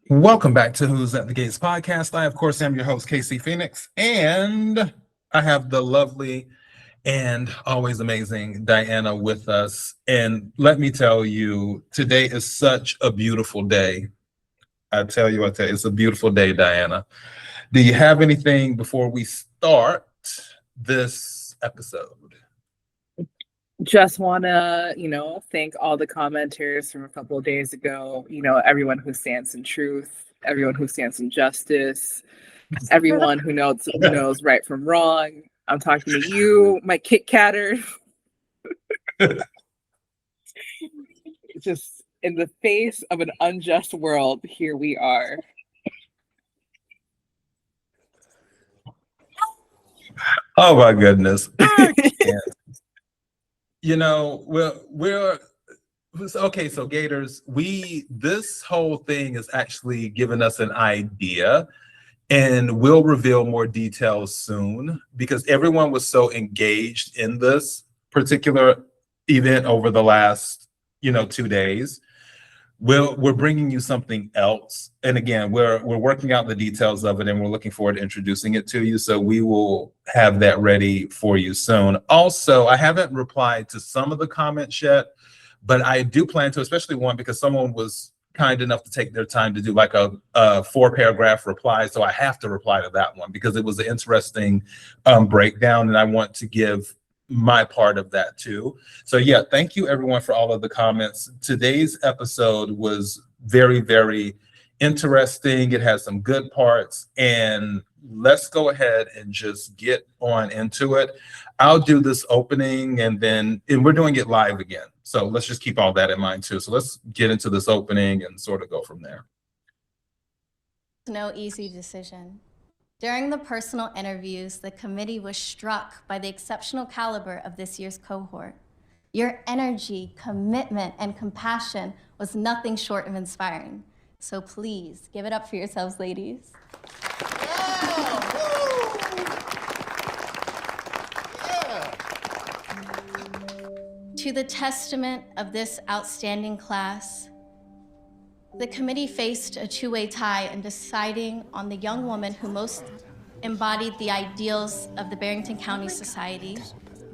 Welcome back to Who's at the Gates podcast. I, of course, am your host, Casey Phoenix, and I have the lovely and always amazing Diana with us. And let me tell you, today is such a beautiful day. It's a beautiful day, Diana. Do you have anything before we start this episode? Just want to, thank all the commenters from a couple of days ago. Everyone who stands in truth, everyone who stands in justice, everyone who knows right from wrong. I'm talking to you, my Kit Katter. Just in the face of an unjust world, here we are. Oh my goodness. we're okay, so Gators, this whole thing is actually giving us an idea, and we'll reveal more details soon because everyone was so engaged in this particular event over the last 2 days. We're bringing you something else, and again, we're working out the details of it, and we're looking forward to introducing it to you. So we will have that ready for you soon. Also, I haven't replied to some of the comments yet, but I do plan to, especially one because someone was kind enough to take their time to do like a 4-paragraph reply. So I have to reply to that one because it was an interesting breakdown, and I want to give my part of that too. So yeah, thank you everyone for all of the comments. Today's episode was very, very interesting. It has some good parts, and let's go ahead and just get on into it. I'll do this opening and we're doing it live again. So let's just keep all that in mind too. So let's get into this opening and sort of go from there. No easy decision. During the personal interviews, the committee was struck by the exceptional caliber of this year's cohort. Your energy, commitment, and compassion was nothing short of inspiring. So please, give it up for yourselves, ladies. To the testament of this outstanding class, the committee faced a two-way tie in deciding on the young woman who most embodied the ideals of the Barrington County Society.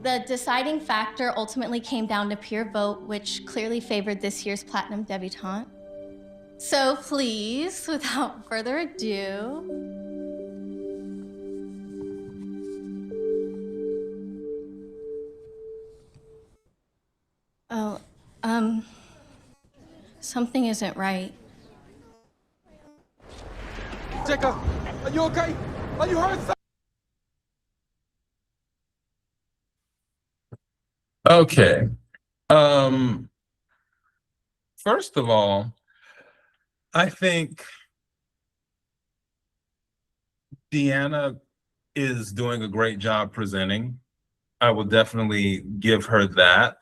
The deciding factor ultimately came down to peer vote, which clearly favored this year's platinum debutante. So please, without further ado, something isn't right. Jessica, are you okay? Are you hurt? Okay. First of all, I think Deanna is doing a great job presenting. I will definitely give her that.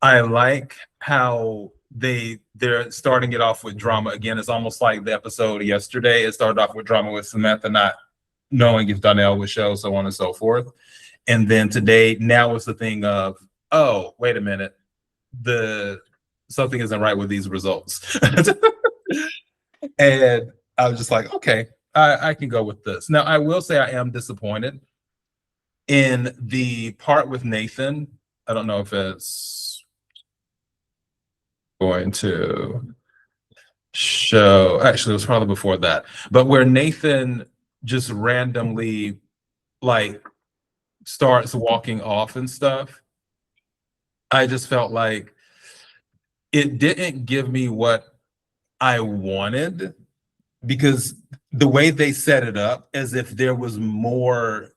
I like how they're starting it off with drama again. It's almost like the episode yesterday. It started off with drama with Samantha not knowing if Donnell would show, so on and so forth. And then today, now it's the thing of, oh, wait a minute, something isn't right with these results. And I was just like, okay, I can go with this. Now, I will say I am disappointed in the part with Nathan. I don't know if it's going to show, actually it was probably before that, but where Nathan just randomly like starts walking off and stuff. I just felt like it didn't give me what I wanted, because the way they set it up as if there was more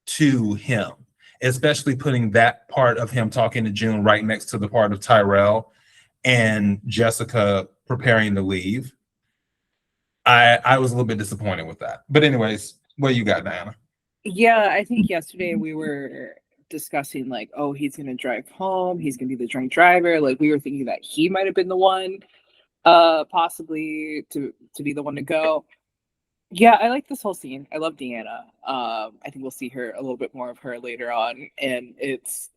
to him, especially putting that part of him talking to June right next to the part of Tyrell and Jessica preparing to leave. I was a little bit disappointed with that. But anyways, what you got, Diana? Yeah, I think yesterday we were discussing like, oh, he's gonna drive home, he's gonna be the drunk driver. Like we were thinking that he might have been the one possibly to be the one to go. Yeah, I like this whole scene. I love Deanna. I think we'll see her a little bit more of her later on, and it's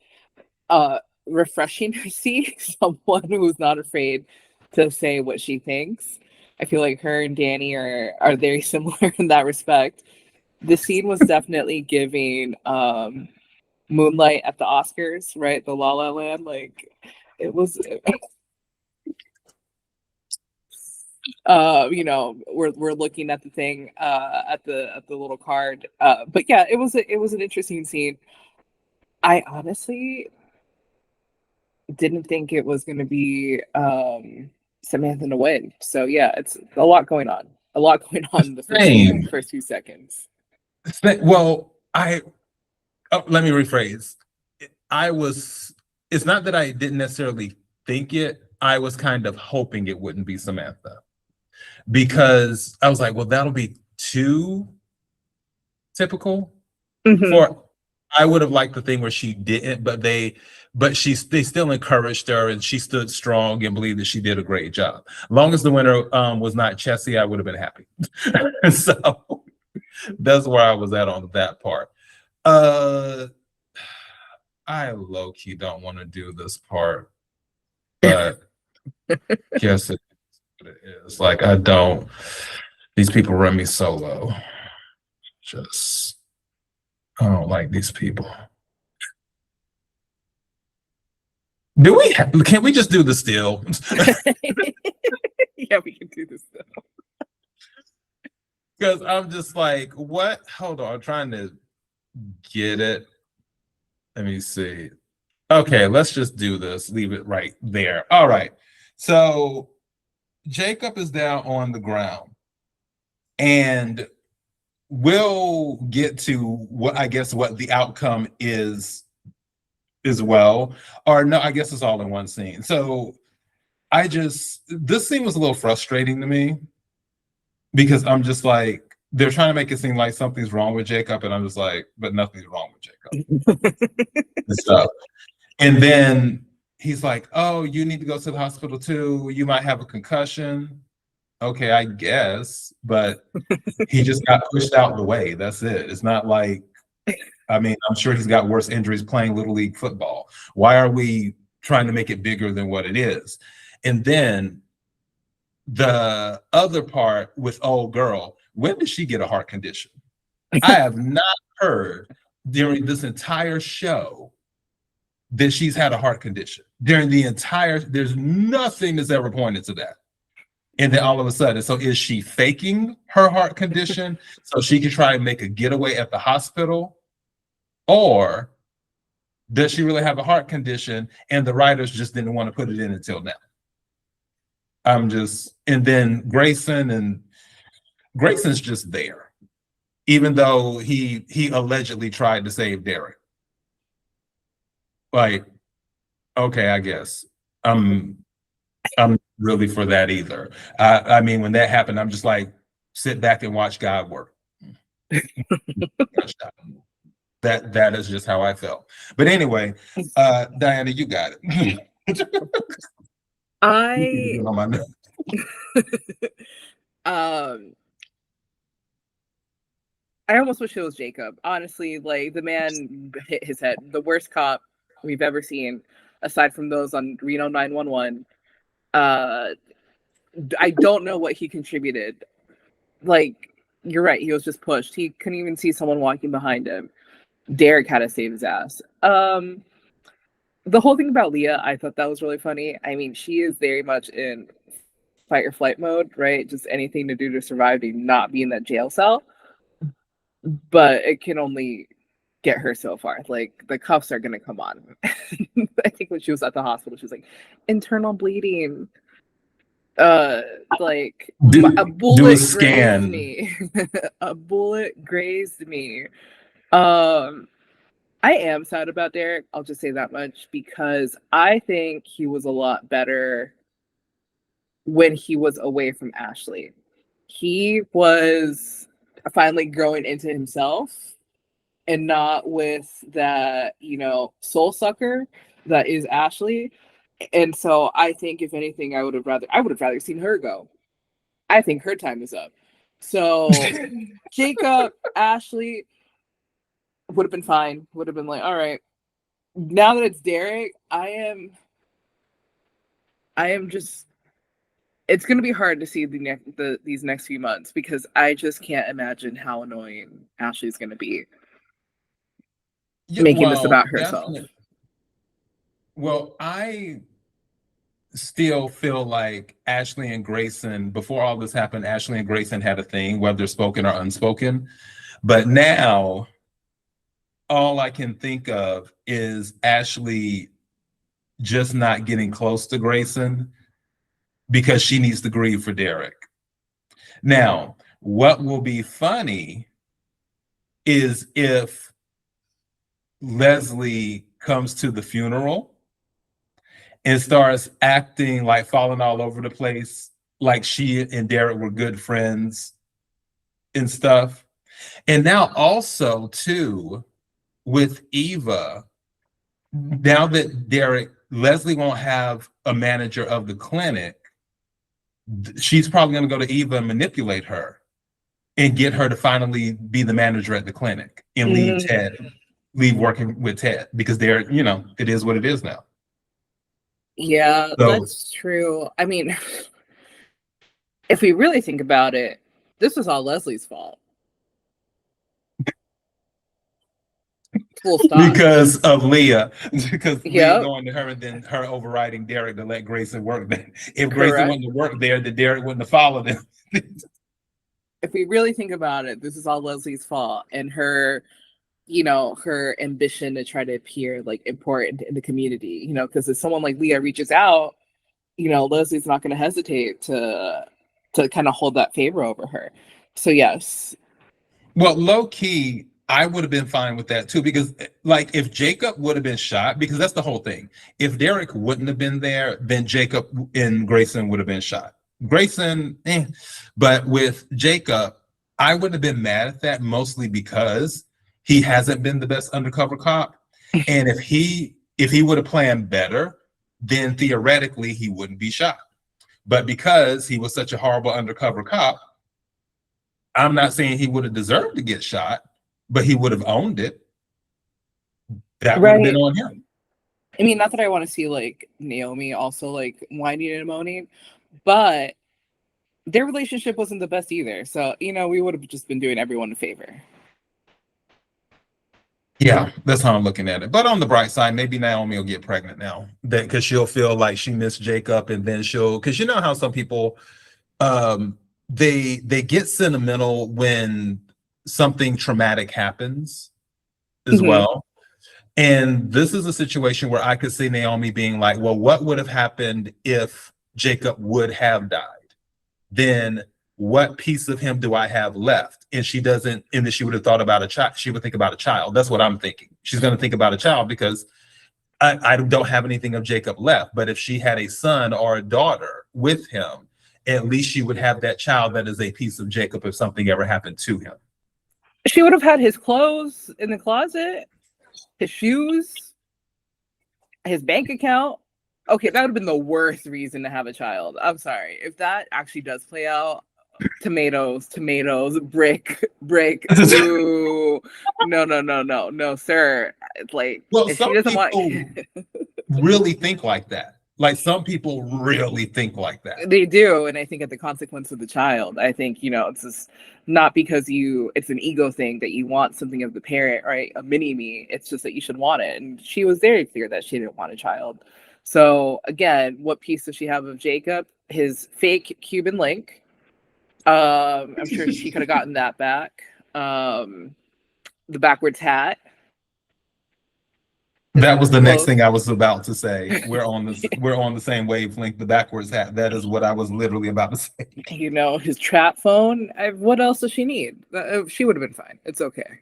refreshing to see someone who's not afraid to say what she thinks. I feel like her and Danny are very similar in that respect. The scene was definitely giving Moonlight at the Oscars, right? The La La Land, like it was. You know, we're looking at the thing at the little card. But yeah, it was an interesting scene. I honestly didn't think it was going to be Samantha to win. So yeah, it's a lot going on. A lot going on in the Same. first few seconds. Well, let me rephrase. It's not that I didn't necessarily think it. I was kind of hoping it wouldn't be Samantha, because I was like, well, that'll be too typical for. I would have liked the thing where she didn't, but they still encouraged her, and she stood strong and believed that she did a great job. Long as the winner was not Chessie, I would have been happy. So that's where I was at on that part. I low-key don't want to do this part, but guess it is. Like, I don't. These people run me solo. I don't like these people. Can we just do the still? Yeah, we can do this though. Because I'm just like, what? Hold on, I'm trying to get it. Let me see. Okay, let's just do this. Leave it right there. All right. So Jacob is down on the ground, and we'll get to what the outcome is as well. Or no, I guess it's all in one scene. So this scene was a little frustrating to me, because I'm just like, they're trying to make it seem like something's wrong with Jacob, and I'm just like, but nothing's wrong with Jacob. And stuff. And then he's like, oh, you need to go to the hospital too. You might have a concussion. Okay, I guess, but he just got pushed out the way. That's it. It's not like, I mean, I'm sure he's got worse injuries playing Little League football. Why are we trying to make it bigger than what it is? And then the other part with old girl, when did she get a heart condition? I have not heard during this entire show that she's had a heart condition. There's nothing that's ever pointed to that. And then all of a sudden, so is she faking her heart condition so she can try and make a getaway at the hospital? Or does she really have a heart condition and the writers just didn't want to put it in until now? And then Grayson's just there, even though he allegedly tried to save Derek. Like, okay, I guess. I'm really for that either. I mean, when that happened, I'm just like, sit back and watch God work. That is just how I felt. But anyway, Diana, you got it. I almost wish it was Jacob. Honestly, like, the man hit his head. The worst cop we've ever seen, aside from those on Reno 911. I don't know what he contributed. Like, you're right, he was just pushed. He couldn't even see someone walking behind him. Derek had to save his ass. The whole thing about Leah, I thought that was really funny. I mean, she is very much in fight or flight mode, right? Just anything to do to survive, to not be in that jail cell. But it can only get her so far. Like, the cuffs are gonna come on. I think when she was at the hospital, she was like, internal bleeding. Like, a bullet grazed me. A bullet grazed me. I am sad about Derek. I'll just say that much, because I think he was a lot better when he was away from Ashley. He was finally growing into himself, and not with that, soul sucker that is Ashley. And so I think, if anything, I would have rather seen her go. I think her time is up. So Jacob, Ashley would have been fine. Would have been like, all right. Now that it's Derek, I am just it's going to be hard to see these next few months, because I just can't imagine how annoying Ashley's going to be making this about herself. Well, I still feel like Ashley and Grayson, before all this happened, Ashley and Grayson had a thing, whether spoken or unspoken. But now, all I can think of is Ashley just not getting close to Grayson because she needs to grieve for Derek. Now, what will be funny is if Leslie comes to the funeral and starts acting like falling all over the place, like she and Derek were good friends and stuff. And now also too, with Eva, now that Leslie won't have a manager of the clinic, she's probably going to go to Eva and manipulate her and get her to finally be the manager at the clinic and leave working with Ted, because it is what it is now. Yeah, So, that's true. I mean, if we really think about it, this was all Leslie's fault. Full stop. because of Leah, because Leah going to her and then her overriding Derek to let Grayson work there. If Grayson wouldn't have worked there, then Derek wouldn't have followed him. If we really think about it, this is all Leslie's fault, and her, her ambition to try to appear like important in the community, because if someone like Leah reaches out, Leslie's not going to hesitate to kind of hold that favor over her. So yes. Well, low key, I would have been fine with that too, because like if Jacob would have been shot, because that's the whole thing. If Derek wouldn't have been there, then Jacob and Grayson would have been shot. Grayson, but with Jacob, I wouldn't have been mad at that, mostly because he hasn't been the best undercover cop. And if he would have planned better, then theoretically he wouldn't be shot. But because he was such a horrible undercover cop, I'm not saying he would have deserved to get shot, but he would have owned it. That would have been on him. I mean, not that I want to see like Naomi also like whining and moaning, but their relationship wasn't the best either. So, we would have just been doing everyone a favor. Yeah, that's how I'm looking at it. But on the bright side, maybe Naomi will get pregnant now, because she'll feel like she missed Jacob, and then because you know how some people, they get sentimental when something traumatic happens as well. And this is a situation where I could see Naomi being like, well, what would have happened if Jacob would have died? Then what piece of him do I have left? And she doesn't, and then she would have thought about a child. She would think about a child. That's what I'm thinking. She's going to think about a child, because I don't have anything of Jacob left. But if she had a son or a daughter with him, at least she would have that child that is a piece of Jacob if something ever happened to him. She would have had his clothes in the closet, his shoes, his bank account. Okay, that would have been the worst reason to have a child. I'm sorry. If that actually does play out, tomatoes, brick. Ooh, no, sir. It's like, well, if some she doesn't people really think like that. Like, some people really think like that. They do, and I think at the consequence of the child. I think, it's just not because it's an ego thing that you want something of the parent, right? A mini-me. It's just that you should want it. And she was very clear that she didn't want a child. So again, what piece does she have of Jacob? His fake Cuban link. I'm sure she could have gotten that back. The backwards hat. That was the next thing I was about to say. We're on the same wavelength. The backwards hat. That is what I was literally about to say. His trap phone. What else does she need? She would have been fine. It's okay.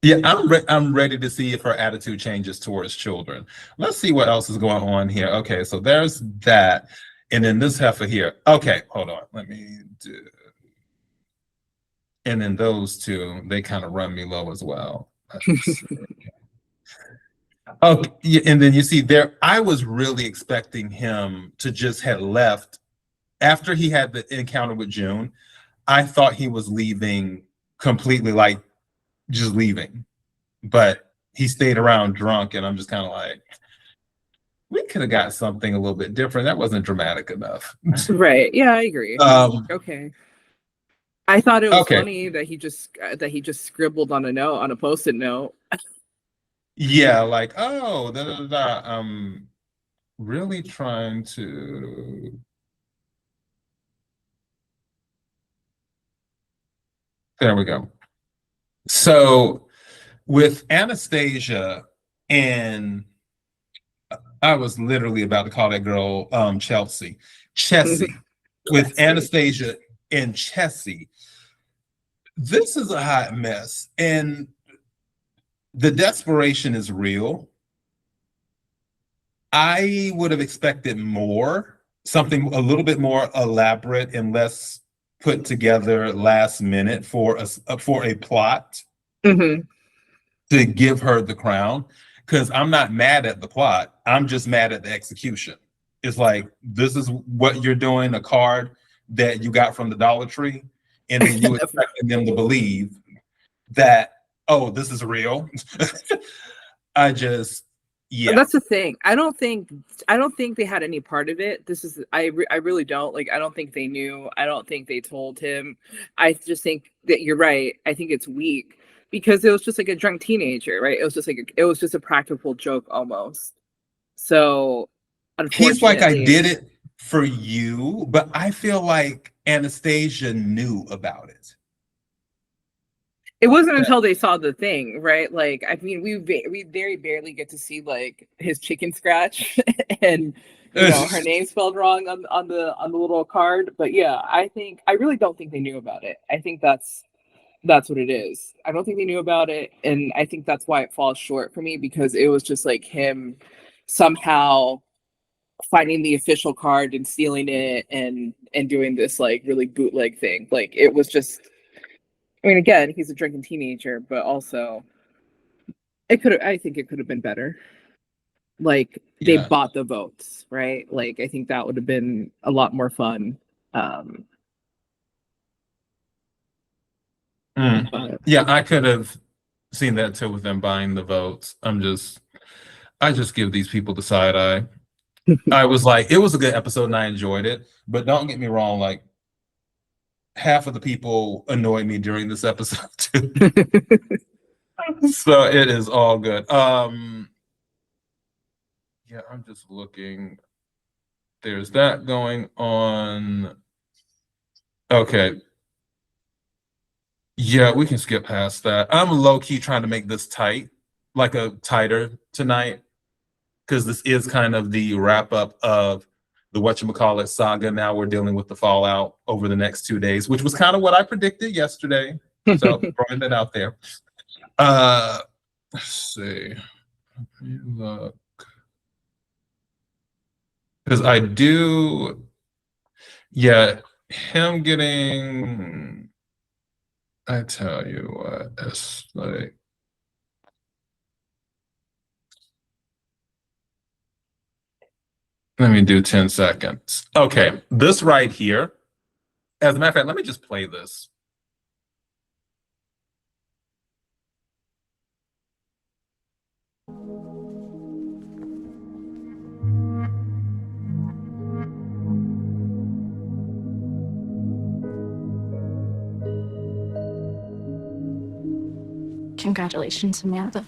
Yeah, I'm ready to see if her attitude changes towards children. Let's see what else is going on here. Okay, so there's that, and then this heifer here. Okay, hold on. Let me do. And then those two, they kind of run me low as well. Okay, yeah, and then you see there, I was really expecting him to just have left after he had the encounter with June. I thought he was leaving completely, like just leaving, but he stayed around drunk, and I'm just kind of like, we could have got something a little bit different. That wasn't dramatic enough. Right. Yeah, I agree. Okay. I thought it was Okay. funny that he just scribbled on a post-it note. Yeah, like, oh, really trying to. There we go. So with Anastasia, and I was literally about to call that girl Chessie. With Anastasia and Chessie, this is a hot mess, and the desperation is real. I would have expected more, something a little bit more elaborate and less put together last minute for a plot to give her the crown. Because I'm not mad at the plot, I'm just mad at the execution. It's like, this is what you're doing, a card that you got from the Dollar Tree, and then you expecting them to believe that, oh, this is real. Yeah. That's the thing. I don't think they had any part of it. I really don't. Like, I don't think they knew. I don't think they told him. I just think that you're right. I think it's weak because it was just like a drunk teenager, right? It was just a practical joke almost. So unfortunately, he's like, I did it for you, but I feel like Anastasia knew about it. It wasn't until they saw the thing, right? Like, I mean, we very barely get to see like his chicken scratch and her name spelled wrong on the little card. But yeah, I really don't think they knew about it. I think that's what it is. I don't think they knew about it, and I think that's why it falls short for me, because it was just like him somehow finding the official card and stealing it and doing this like really bootleg thing. Like, it was just. I mean, again, he's a drinking teenager, but also I think it could have been better. Like, they bought the votes, right? Like, I think that would have been a lot more fun. Yeah, I could have seen that too with them buying the votes. I just give these people the side eye. I was like, it was a good episode and I enjoyed it, but don't get me wrong, like, half of the people annoyed me during this episode too. So it is all good. Yeah, I'm just looking. There's that going on. Okay. Yeah, we can skip past that. I'm low-key trying to make this tighter tonight, because this is kind of the wrap-up of the whatchamacallit saga. Now we're dealing with the fallout over the next 2 days, which was kind of what I predicted yesterday. So throwing that out there. Let's see. Look. Because I do, yeah, him getting, I tell you what, it's like, let me do 10 seconds. Okay, this right here, as a matter of fact, let me just play this. Congratulations, Samantha.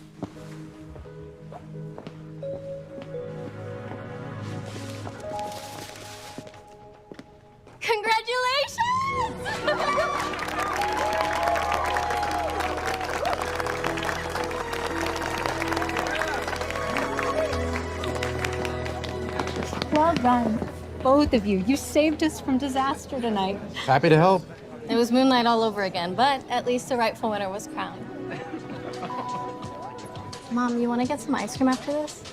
Well done, both of you. You saved us from disaster tonight. Happy to help. It was moonlight all over again, but at least the rightful winner was crowned. Mom, you want to get some ice cream after this?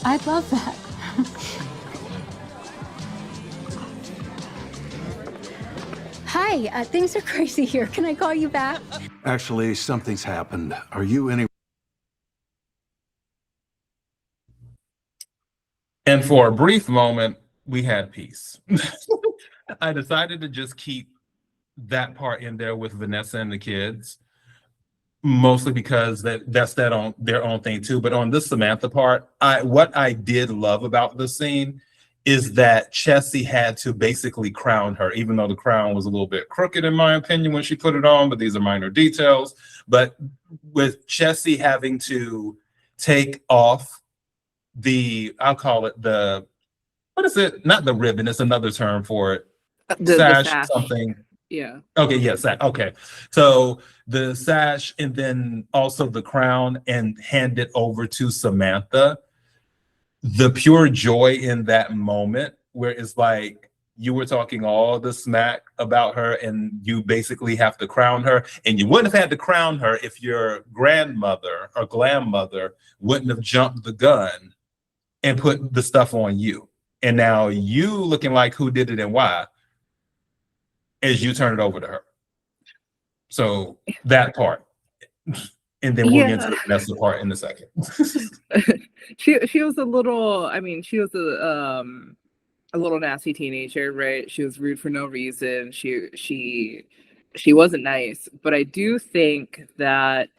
I'd love that. Hi, things are crazy here. Can I call you back? Actually, something's happened. Are you any... And for a brief moment, we had peace. I decided to just keep that part in there with Vanessa and the kids. mostly because that's their own thing too. But on this Samantha part, what I did love about the scene is that Chessie had to basically crown her, even though the crown was a little bit crooked in my opinion when she put it on, but these are minor details. But with Chessie having to take off I'll call it what is it? Not the ribbon, it's another term for it. The Sash, sash. something. Yeah. Okay, yes, okay. So the sash and then also the crown and hand it over to Samantha. The pure joy in that moment where it's like you were talking all the smack about her and you basically have to crown her, and you wouldn't have had to crown her if your grandmother or grandmother wouldn't have jumped the gun and put the stuff on you. And now you looking like who did it and why as you turn it over to her. So that part. And then we'll get to the Vanessa part in a second. She was a little, I mean, she was a little nasty teenager, right? She was rude for no reason. She wasn't nice, but I do think that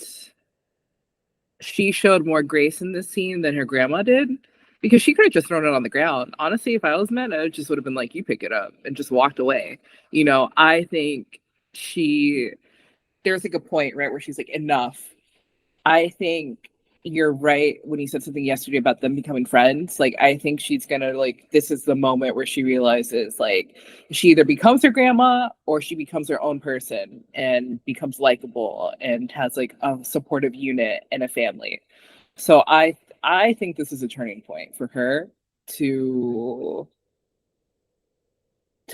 she showed more grace in this scene than her grandma did, because she could have just thrown it on the ground. Honestly, if I was mad, I just would have been like, you pick it up, and just walked away. You know, I think there's like a point, right, where she's like, enough. I think you're right when you said something yesterday about them becoming friends. Like, I think she's gonna, like, this is the moment where she realizes, like, she either becomes her grandma or she becomes her own person and becomes likable and has like a supportive unit and a family. So I think this is a turning point for her to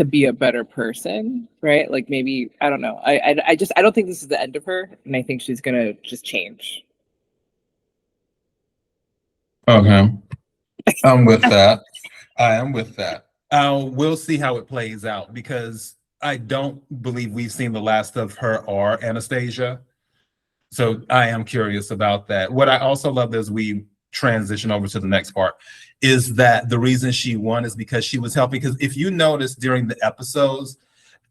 be a better person, right? Like, maybe, I don't know. I don't think this is the end of her, and I think she's gonna just change. Okay. I'm with that. I am with that. We'll see how it plays out, because I don't believe we've seen the last of her or Anastasia. So I am curious about that. What I also love as we transition over to the next part is that the reason she won is because she was helping. Because if you notice during the episodes,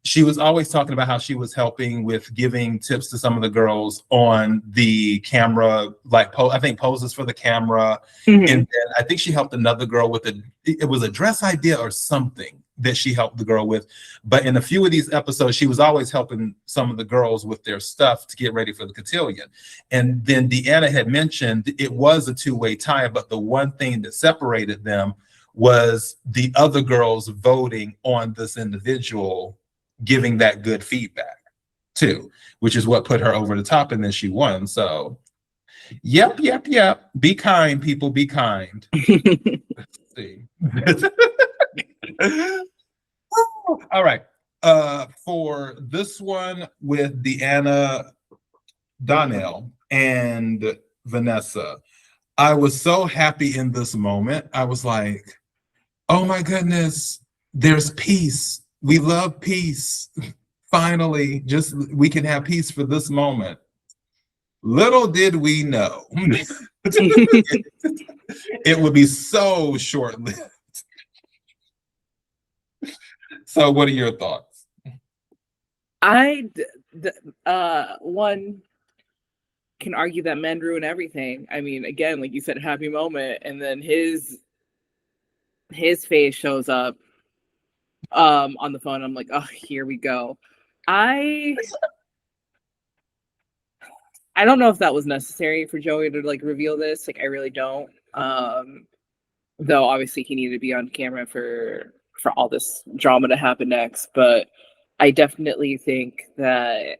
she was always talking about how she was helping with giving tips to some of the girls on the camera, like I think poses for the camera. Mm-hmm. And then I think she helped another girl with it was a dress idea or something that she helped the girl with. But in a few of these episodes, she was always helping some of the girls with their stuff to get ready for the cotillion. And then Deanna had mentioned it was a two-way tie, but the one thing that separated them was the other girls voting on this individual, giving that good feedback too, which is what put her over the top, and then she won. So yep. Be kind, people, be kind. Let's see. All right. For this one with Deanna, Donnell, and Vanessa, I was so happy in this moment. I was like, oh my goodness, there's peace. We love peace. Finally, just we can have peace for this moment. Little did we know it would be so short-lived. So what are your thoughts? One can argue that men ruin everything. I mean, again, like you said, happy moment, and then his face shows up on the phone. I'm like, oh, here we go. I don't know if that was necessary for Joey to like reveal this. Like, I really don't. Though obviously he needed to be on camera for all this drama to happen next. But I definitely think that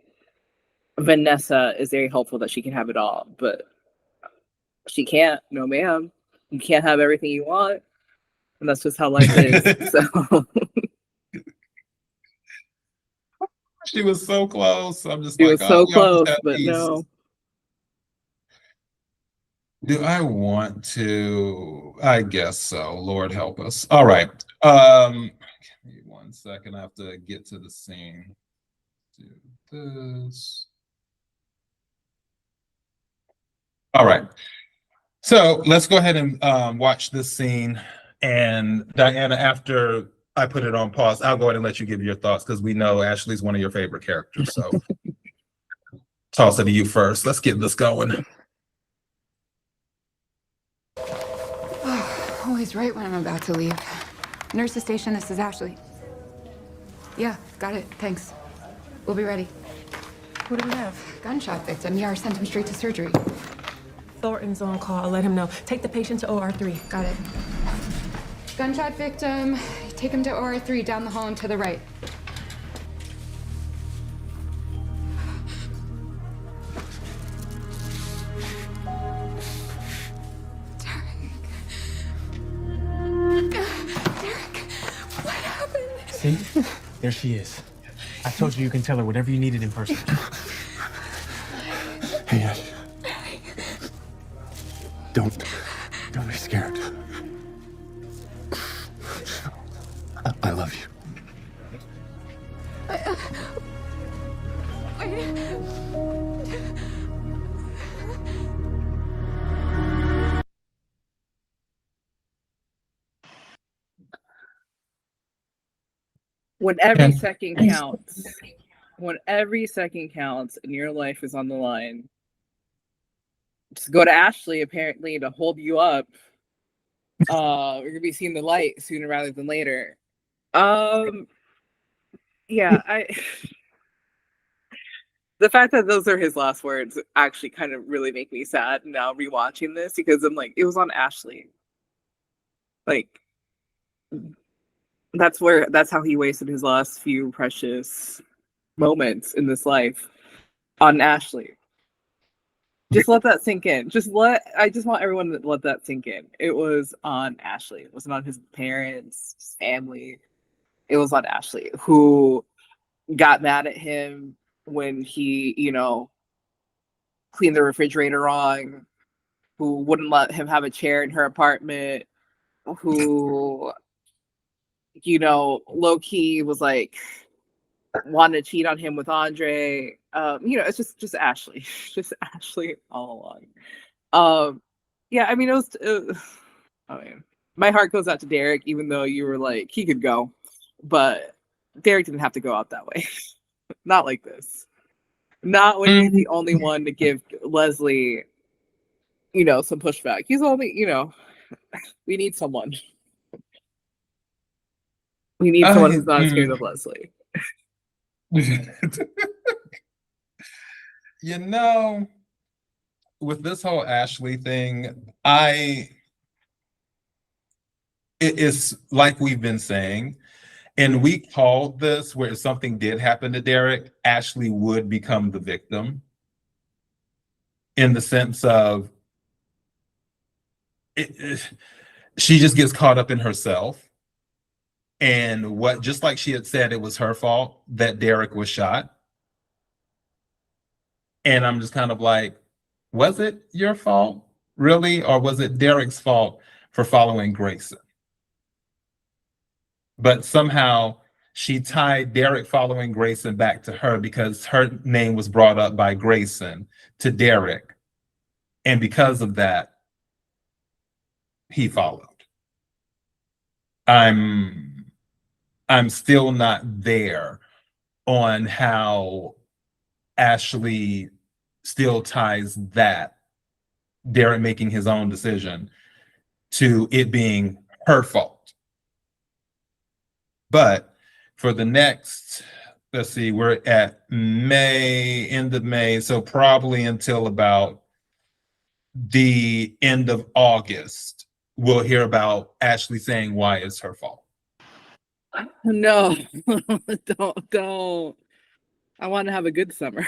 Vanessa is very hopeful that she can have it all, but she can't. No, ma'am. You can't have everything you want, and that's just how life is. So. She was so close. I'm just She like, was so close, but peace. no. Do I want to? I guess so. Lord help us. All right. Give me 1 second. I have to get to the scene. Do this. All right. So let's go ahead and watch this scene. And Diana, after I put it on pause, I'll go ahead and let you give your thoughts, because we know Ashley's one of your favorite characters. So toss it to you first. Let's get this going. Oh, always right when I'm about to leave. Nurse's station, this is Ashley. Yeah, got it, thanks. We'll be ready. What do we have? Gunshot victim. ER sent him straight to surgery. Thornton's on call. I'll let him know. Take the patient to OR3. Got it. Gunshot victim. Take him to OR3 down the hall and to the right. Derek, what happened? See? There she is. I told you can tell her whatever you needed in person. Hey, Ash. Don't be scared. I love you. When every second counts, when every second counts and your life is on the line, just go to Ashley apparently to hold you up. We're gonna be seeing the light sooner rather than later. Yeah, the fact that those are his last words actually kind of really make me sad now rewatching this, because I'm like, it was on Ashley. Like, that's how he wasted his last few precious moments in this life, on Ashley. Just let that sink in. I just want everyone to let that sink in. It was on Ashley. It wasn't on his parents, his family. It was on Ashley, who got mad at him when he, cleaned the refrigerator wrong, who wouldn't let him have a chair in her apartment, who, low-key was like, wanted to cheat on him with Andre. It's just Ashley. Just Ashley all along. Yeah, I mean, my heart goes out to Derek, even though you were like, he could go. But Derek didn't have to go out that way. Not like this. Not when he's the only one to give Leslie, some pushback. He's only, we need someone. We need someone who's not scared of Leslie. With this whole Ashley thing, it's like we've been saying, and we called this where if something did happen to Derek, Ashley would become the victim, in the sense of she just gets caught up in herself. And just like she had said, it was her fault that Derek was shot. And I'm just kind of like, was it your fault, really? Or was it Derek's fault for following Grayson? But somehow she tied Derek following Grayson back to her because her name was brought up by Grayson to Derek. And because of that, he followed. I'm still not there on how Ashley still ties that, Derek making his own decision, to it being her fault. But for the next, let's see, we're at end of May, so probably until about the end of August, we'll hear about Ashley saying why it's her fault. No, don't. I want to have a good summer.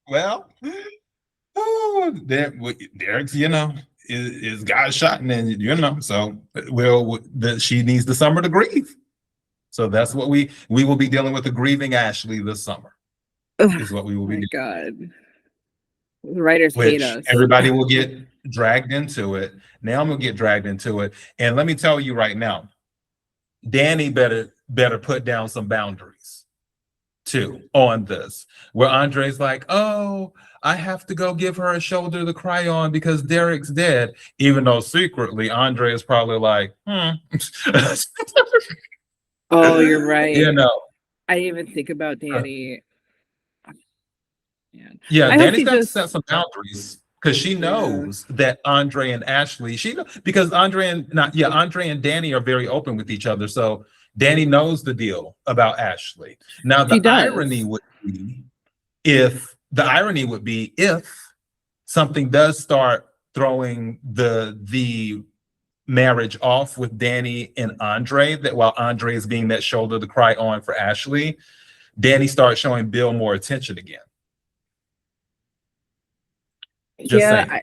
Well, Derek's, is got shot, and then so she needs the summer to grieve. So that's what we will be dealing with, the grieving Ashley this summer. Is what we will be. God, the writers hate us. Everybody will get dragged into it. Now I'm gonna get dragged into it, and let me tell you right now, Danny better put down some boundaries too on this, where Andre's like, oh, I have to go give her a shoulder to cry on because Derek's dead, even though secretly Andre is probably like, Oh, you're right. I didn't even think about Danny. Yeah, I hope Danny's she got to just set some boundaries because she yeah. knows that Andre and Ashley, because Andre and Danny are very open with each other. So Danny knows the deal about Ashley. Now She the irony does. would be if something does start throwing the marriage off with Danny and Andre, that while Andre is being that shoulder to cry on for Ashley, Danny starts showing Bill more attention again. Just Yeah,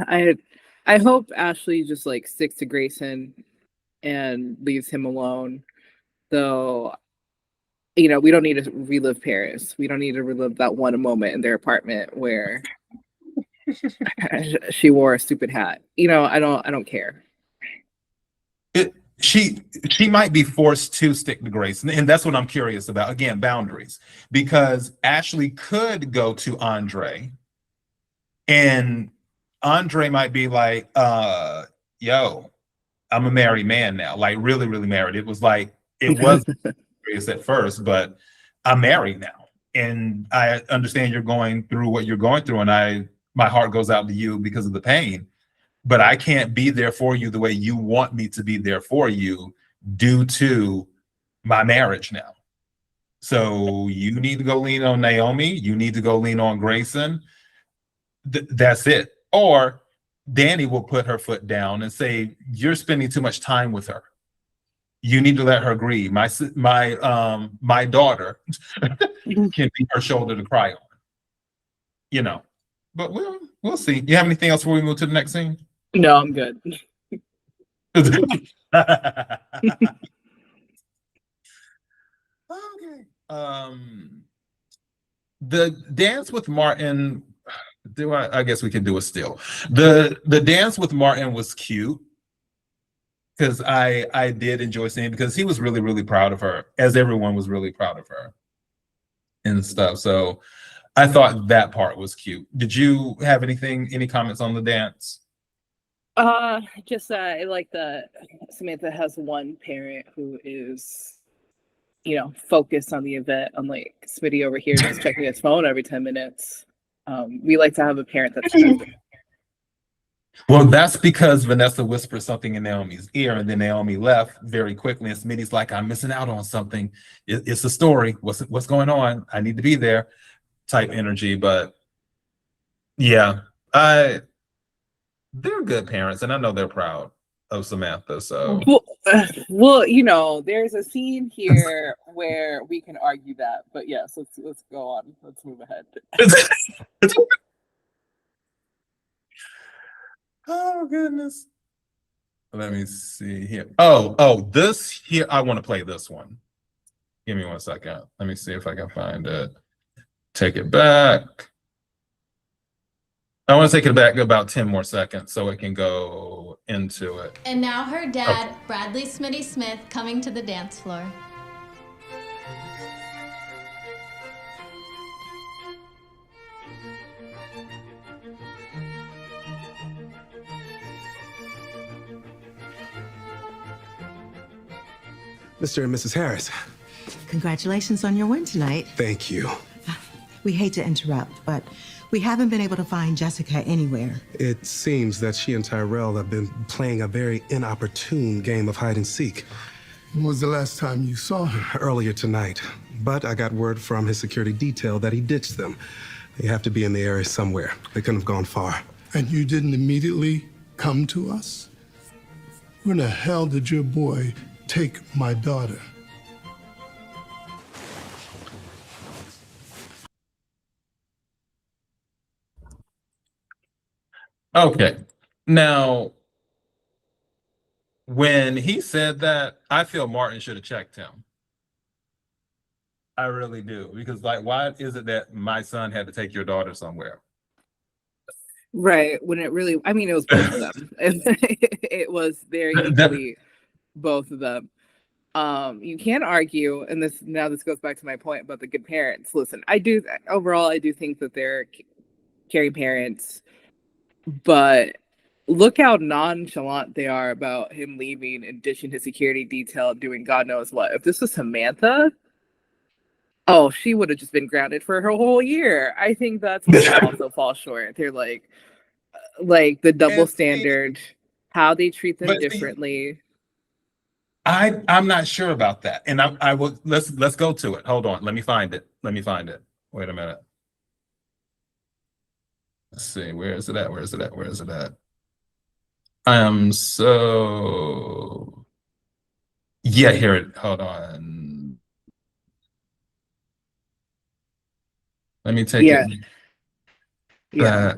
saying. I hope Ashley just like sticks to Grayson and leaves him alone. Though, we don't need to relive Paris. We don't need to relive that one moment in their apartment where she wore a stupid hat. I don't care. She might be forced to stick to Grace, and that's what I'm curious about. Again, boundaries, because Ashley could go to Andre, and Andre might be like, yo, I'm a married man now, like really, really married. It was serious at first, but I'm married now, and I understand you're going through what you're going through, and my heart goes out to you because of the pain. But I can't be there for you the way you want me to be there for you due to my marriage now. So you need to go lean on Naomi. You need to go lean on Grayson. That's it. Or Danny will put her foot down and say, you're spending too much time with her. You need to let her grieve. My daughter can be her shoulder to cry on. But we'll see. You have anything else before we move to the next scene? No, I'm good. Okay. The dance with Martin. I guess we can do a still. The dance with Martin was cute because I did enjoy seeing, because he was really, really proud of her, as everyone was really proud of her and stuff. So I thought that part was cute. Did you have any comments on the dance? Just I like that Samantha has one parent who is, focused on the event, unlike Smitty over here just checking his phone every 10 minutes. We like to have a parent that's present. Well, that's because Vanessa whispered something in Naomi's ear, and then Naomi left very quickly, and Smitty's like, I'm missing out on something. It's a story. What's going on? I need to be there type energy. But yeah, they're good parents, and I know they're proud of Samantha. So well, there's a scene here where we can argue that, but yes, let's go on. Let's move ahead. Oh goodness. Let me see here. Oh, this here. I want to play this one. Give me 1 second. Let me see if I can find it. Take it back. I want to take it back about 10 more seconds so it can go into it. And now her dad, Bradley Smitty Smith, coming to the dance floor. Mr. and Mrs. Harris. Congratulations on your win tonight. Thank you. We hate to interrupt, but we haven't been able to find Jessica anywhere. It seems that she and Tyrell have been playing a very inopportune game of hide and seek. When was the last time you saw her? Earlier tonight. But I got word from his security detail that he ditched them. They have to be in the area somewhere. They couldn't have gone far. And you didn't immediately come to us? Where the hell did your boy take my daughter? Okay. Now, when he said that, I feel Martin should have checked him. I really do. Because, why is it that my son had to take your daughter somewhere? Right. When it really, it was both of them. It was very equally both of them. You can't argue, and this goes back to my point about the good parents. Listen, I do think that they're caring parents, but look how nonchalant they are about him leaving and ditching his security detail, doing God knows what. If this was Samantha, Oh, she would have just been grounded for her whole year. I think that's what they also fall short. They're like the double standard, how they treat them differently. I'm not sure about that, and I will let's go to it. Hold on, let me find it. Wait a minute. Let's see, where is it at? I am so yeah. Here it. Hold on. Let me take it back.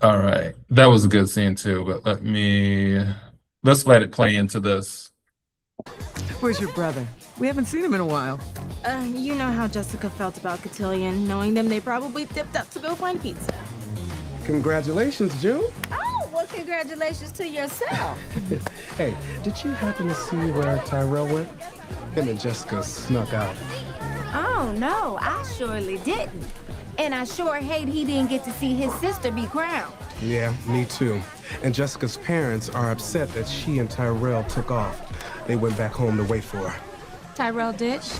All right, that was a good scene too. But let's let it play into this. Where's your brother? We haven't seen him in a while. You know how Jessica felt about Cotillion. Knowing them, they probably dipped up to go find pizza. Congratulations, June. Oh, well, congratulations to yourself. Hey, did you happen to see where Tyrell went? Him and Jessica snuck out. Oh, no, I surely didn't. And I sure hate he didn't get to see his sister be crowned. Yeah, me too. And Jessica's parents are upset that she and Tyrell took off. They went back home to wait for her. Tyrell ditched?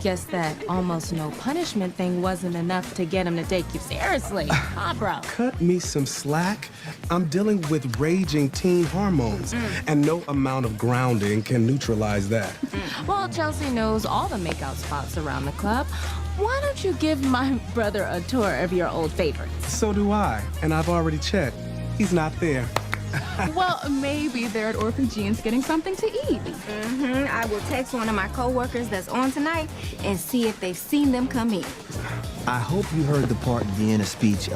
Guess that almost no punishment thing wasn't enough to get him to take you seriously, huh, bro? Cut me some slack. I'm dealing with raging teen hormones, and no amount of grounding can neutralize that. Well, Chelsea knows all the makeout spots around the club. Why don't you give my brother a tour of your old favorites? So do I, and I've already checked. He's not there. Well, maybe they're at Orphan Jean's getting something to eat. I will text one of my co-workers that's on tonight and see if they've seen them come in. I hope you heard the part in Deanna's speech.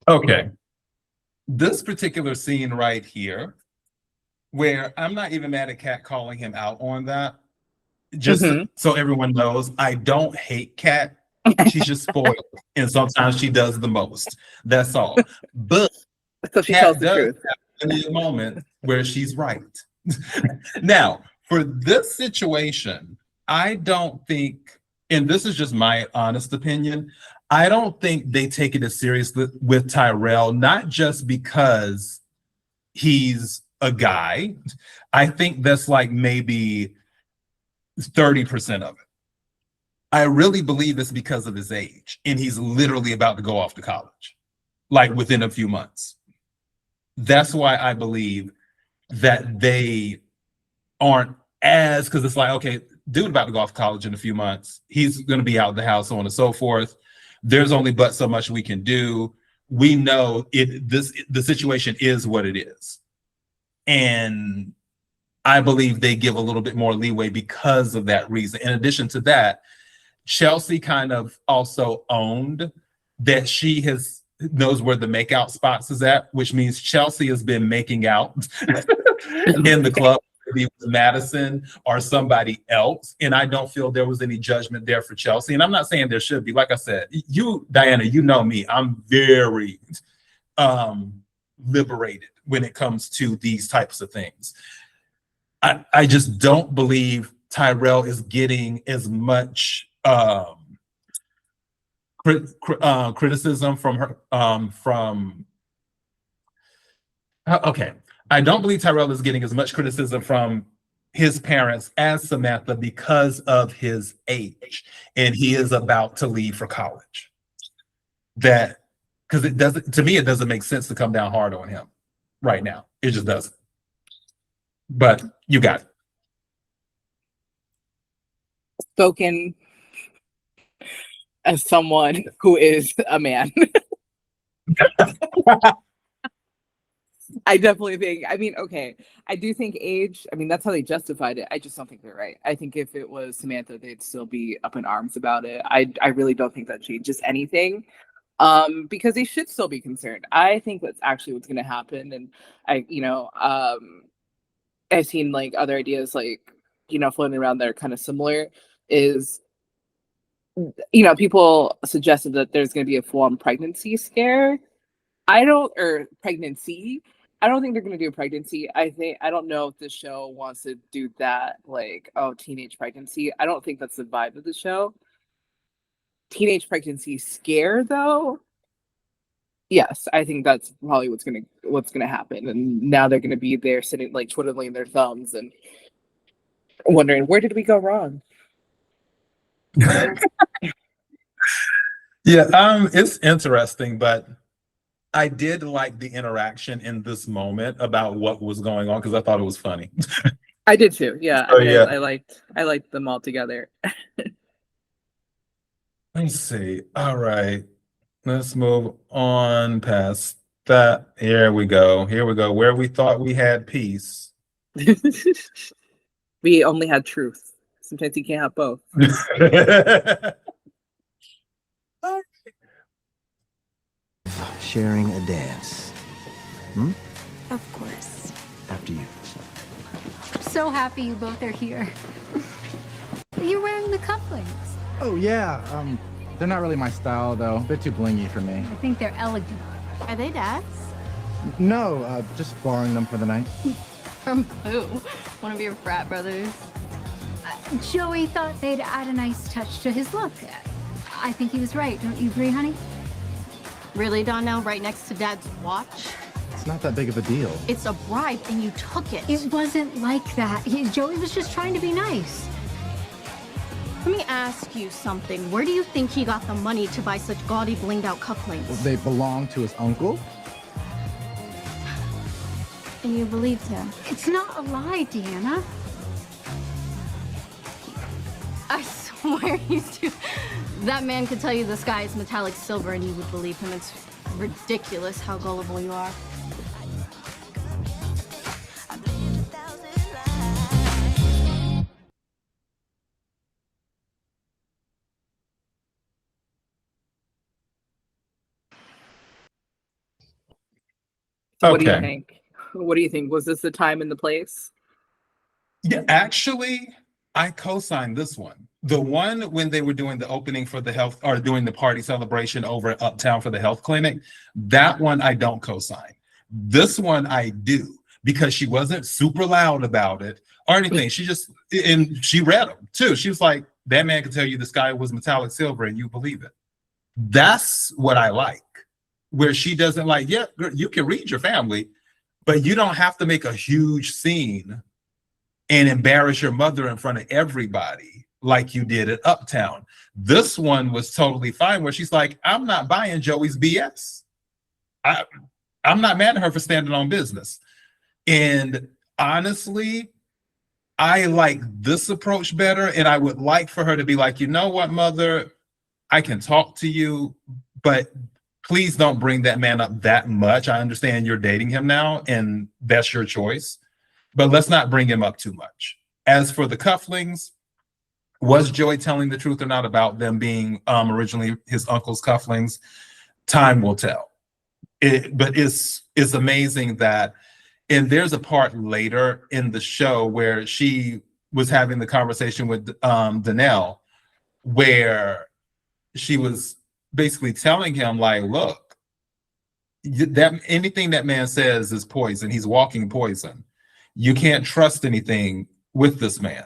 Okay. This particular scene right here, where I'm not even mad at Kat calling him out on that. Just so everyone knows, I don't hate Kat. She's just spoiled, and sometimes she does the most. That's all. But so she tells the truth. In a moment where she's right. Now, for this situation, I don't think, and this is just my honest opinion, I don't think they take it as seriously with Tyrell, not just because he's a guy. I think that's like maybe 30% of it. I really believe it's because of his age, and he's literally about to go off to college, like within a few months. That's why I believe that they aren't as, because it's like, okay, dude about to go off to college in a few months. He's going to be out of the house, so on and so forth. There's only but so much we can do. We know the situation is what it is. And I believe they give a little bit more leeway because of that reason. In addition to that, Chelsea kind of also owned that she knows where the makeout spots is at, which means Chelsea has been making out in the club, maybe with Madison or somebody else. And I don't feel there was any judgment there for Chelsea. And I'm not saying there should be. Like I said, you, Diana, you know me. I'm very liberated when it comes to these types of things. I just don't believe Tyrell is getting as much criticism from her. Okay, I don't believe Tyrell is getting as much criticism from his parents as Samantha because of his age, and he is about to leave for college. That, because it doesn't, to me, it doesn't make sense to come down hard on him right now. It just doesn't. But you got it. Spoken as someone who is a man. I definitely think, I mean, okay, I do think age, I mean, that's how they justified it. I just don't think they're right. I think if it was Samantha, they'd still be up in arms about it. I really don't think that changes anything. Because they should still be concerned. I think that's actually what's going to happen. And I've seen like other ideas like, floating around that are kind of similar is, people suggested that there's going to be a full-on pregnancy scare. Or pregnancy. I don't think they're going to do a pregnancy. I don't know if the show wants to do that, like, teenage pregnancy. I don't think that's the vibe of the show. teenage pregnancy scare, though, yes, I think that's probably what's gonna happen. And now they're gonna be there sitting like twiddling their thumbs and wondering, where did we go wrong? Yeah, it's interesting, but I did like the interaction in this moment about what was going on because I thought it was funny. I did too. Yeah, So, I mean, yeah. I liked them all together. Let's see. All right. Let's move on past that. Here we go. Here we go. Where we thought we had peace. We only had truth. Sometimes you can't have both. Sharing a dance. Of course. After you. I'm so happy you both are here. You're wearing the cufflinks. Oh, yeah. They're not really my style, though. A bit too blingy for me. I think they're elegant. Are they Dad's? No, just borrowing them for the night. From who? One of your frat brothers? Joey thought they'd add a nice touch to his look. I think he was right. Don't you agree, honey? Really, Donnell? Right next to Dad's watch? It's not that big of a deal. It's a bribe, and you took it. It wasn't like that. Joey was just trying to be nice. Let me ask you something. Where do you think he got the money to buy such gaudy, blinged-out cufflinks? Well, they belong to his uncle. And you believed him? It's not a lie, Deanna. I swear he's too... That man could tell you the sky is metallic silver and you would believe him. It's ridiculous how gullible you are. So what do you Okay. think? What do you think? Was this the time and the place? Yeah, actually, I co-signed this one. The one when they were doing the opening for the health or doing the party celebration over at Uptown for the health clinic, that one I don't co-sign. This one I do because she wasn't super loud about it or anything. She just, and she read them too. She was like, that man could tell you the sky was metallic silver and you believe it. That's what I like. Where she doesn't like, yeah, you can read your family, but you don't have to make a huge scene and embarrass your mother in front of everybody like you did at Uptown. This one was totally fine where she's like, I'm not buying Joey's BS. I'm not mad at her for standing on business. And honestly, I like this approach better. And I would like for her to be like, you know what, mother, I can talk to you, but please don't bring that man up that much. I understand you're dating him now and that's your choice, but let's not bring him up too much. As for the cufflings, was Joey telling the truth or not about them being originally his uncle's cufflings? Time will tell. But it's amazing that, and there's a part later in the show where she was having the conversation with Donnell, where she was basically telling him like, look, that anything that man says is poison. He's walking poison. You can't trust anything with this man.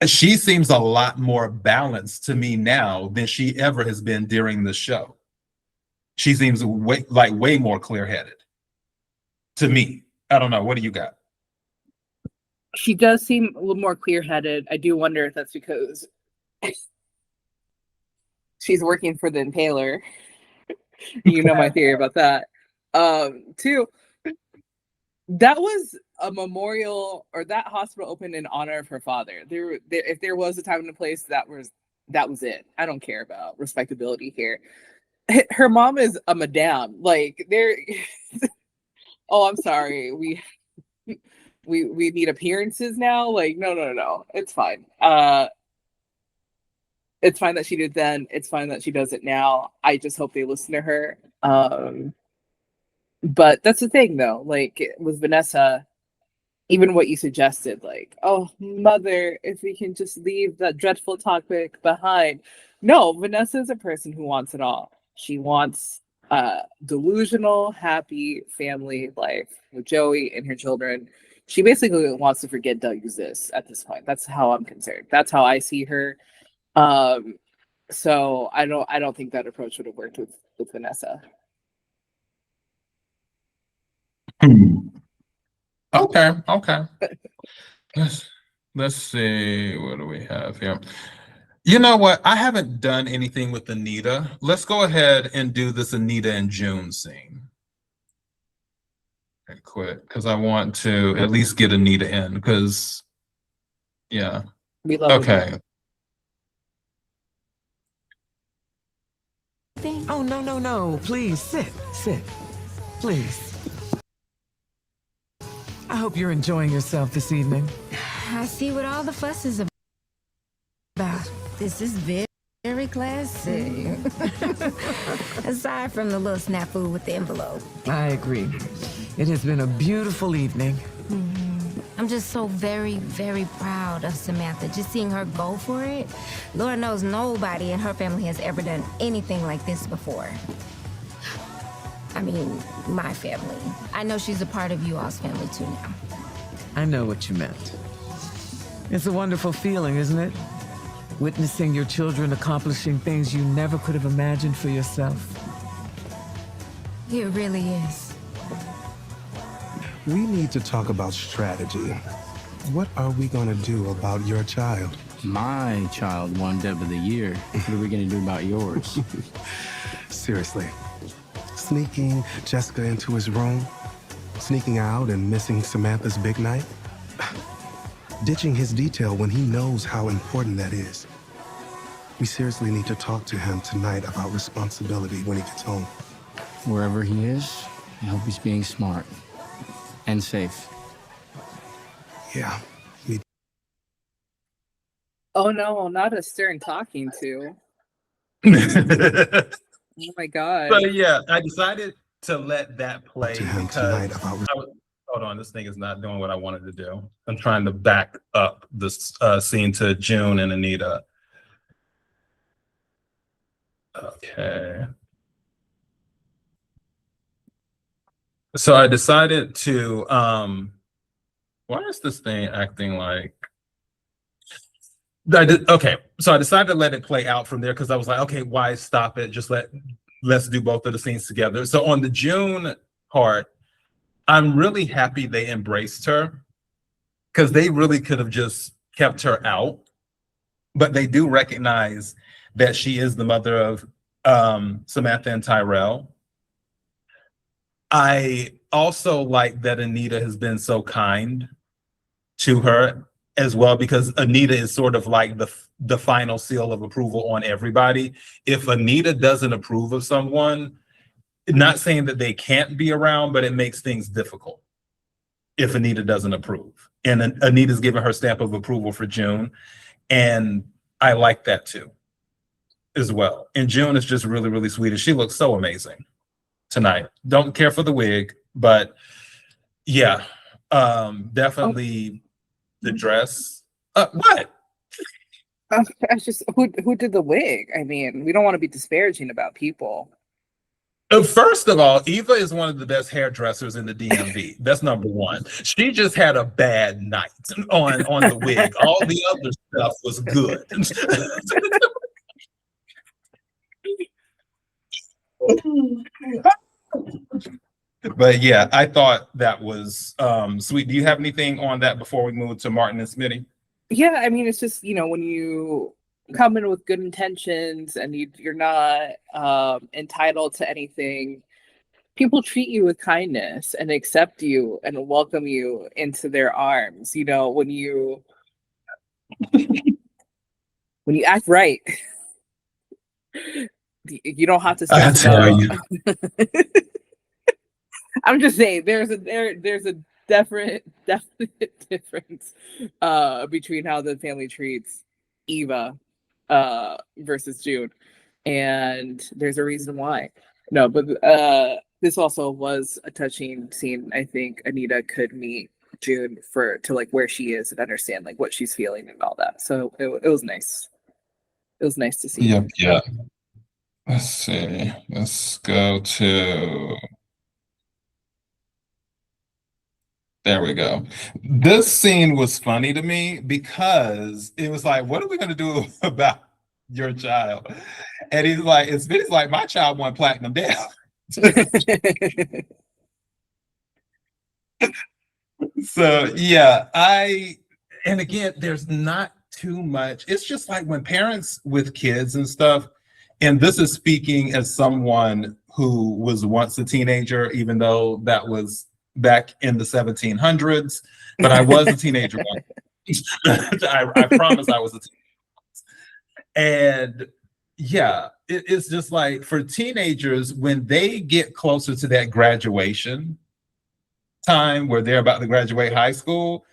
She seems a lot more balanced to me now than she ever has been during the show. She seems way more clear-headed to me. I don't know. What do you got? She does seem a little more clear-headed. I do wonder if that's because she's working for the Impaler. You know my theory about that. Two, that was a memorial, or that hospital opened in honor of her father. If there was a time and a place, that was it. I don't care about respectability here. Her mom is a madame. Like there. Oh, I'm sorry. We need appearances now. Like no. It's fine. It's fine that she did then. It's fine that she does it now. I just hope they listen to her. But that's the thing, though. Like with Vanessa, even what you suggested, like, oh, mother, if we can just leave that dreadful topic behind. No, Vanessa is a person who wants it all. She wants delusional, happy family life with Joey and her children. She basically wants to forget Doug exists at this point. That's how I'm concerned. That's how I see her. So I don't think that approach would have worked with Vanessa. Okay. Let's see. What do we have here? You know what? I haven't done anything with Anita. Let's go ahead and do this Anita and June scene. Okay, quick, because I want to at least get Anita in. Because, yeah. We love okay. Oh, no. Please, sit. Please. I hope you're enjoying yourself this evening. I see what all the fuss is about. This is very classy. Aside from the little snafu with the envelope. I agree. It has been a beautiful evening. I'm just so very, very proud of Samantha. Just seeing her go for it. Lord knows nobody in her family has ever done anything like this before. I mean, my family. I know she's a part of you all's family too now. I know what you meant. It's a wonderful feeling, isn't it? Witnessing your children accomplishing things you never could have imagined for yourself. It really is. We need to talk about strategy. What are we gonna do about your child? My child won Dev of the Year. What are we gonna do about yours? Seriously. Sneaking Jessica into his room, sneaking out and missing Samantha's big night, ditching his detail when he knows how important that is. We seriously need to talk to him tonight about responsibility when he gets home. Wherever he is, I hope he's being smart and safe. Yeah. Oh no, not a stern talking to. Oh my god. So yeah, I decided to let that play To him because tonight about hold on, this thing is not doing what I wanted to do. I'm trying to back up this scene to June and Anita. Okay. So I decided to why is this thing acting like okay, so I decided to let it play out from there because I was like, okay, why stop it? Just let's do both of the scenes together. So on the June part, I'm really happy they embraced her because they really could have just kept her out, but they do recognize that she is the mother of Samantha and Tyrell. I also like that Anita has been so kind to her as well, because Anita is sort of like the final seal of approval on everybody. If Anita doesn't approve of someone, not saying that they can't be around, but it makes things difficult if Anita doesn't approve. And Anita's given her stamp of approval for June. And I like that too, as well. And June is just really, really sweet. And she looks so amazing tonight. Don't care for the wig, but yeah, definitely the dress. What? I just who did the wig? I mean, we don't want to be disparaging about people. First of all, Eva is one of the best hairdressers in the DMV. That's number one. She just had a bad night on the wig. All the other stuff was good. But yeah, I thought that was sweet. Do you have anything on that before we move to Martin and Smitty? Yeah, I mean, it's just, when you come in with good intentions and you're not entitled to anything, people treat you with kindness and accept you and welcome you into their arms. When you act right, you don't have to stress out. I'm just saying there's a definite difference between how the family treats Eva versus June, and there's a reason why. No, but this also was a touching scene. I think Anita could meet June to like where she is and understand like what she's feeling and all that. So it was nice. It was nice to see. Yep. Yeah. Let's see. Let's go to. There we go. This scene was funny to me because it was like, what are we going to do about your child. And he's like, it's like my child won platinum down. So yeah, and again, there's not too much. It's just like when parents with kids and stuff, and this is speaking as someone who was once a teenager, even though that was back in the 1700s, but I was a teenager once. I promise I was a teenager. And yeah, it's just like for teenagers, when they get closer to that graduation time where they're about to graduate high school,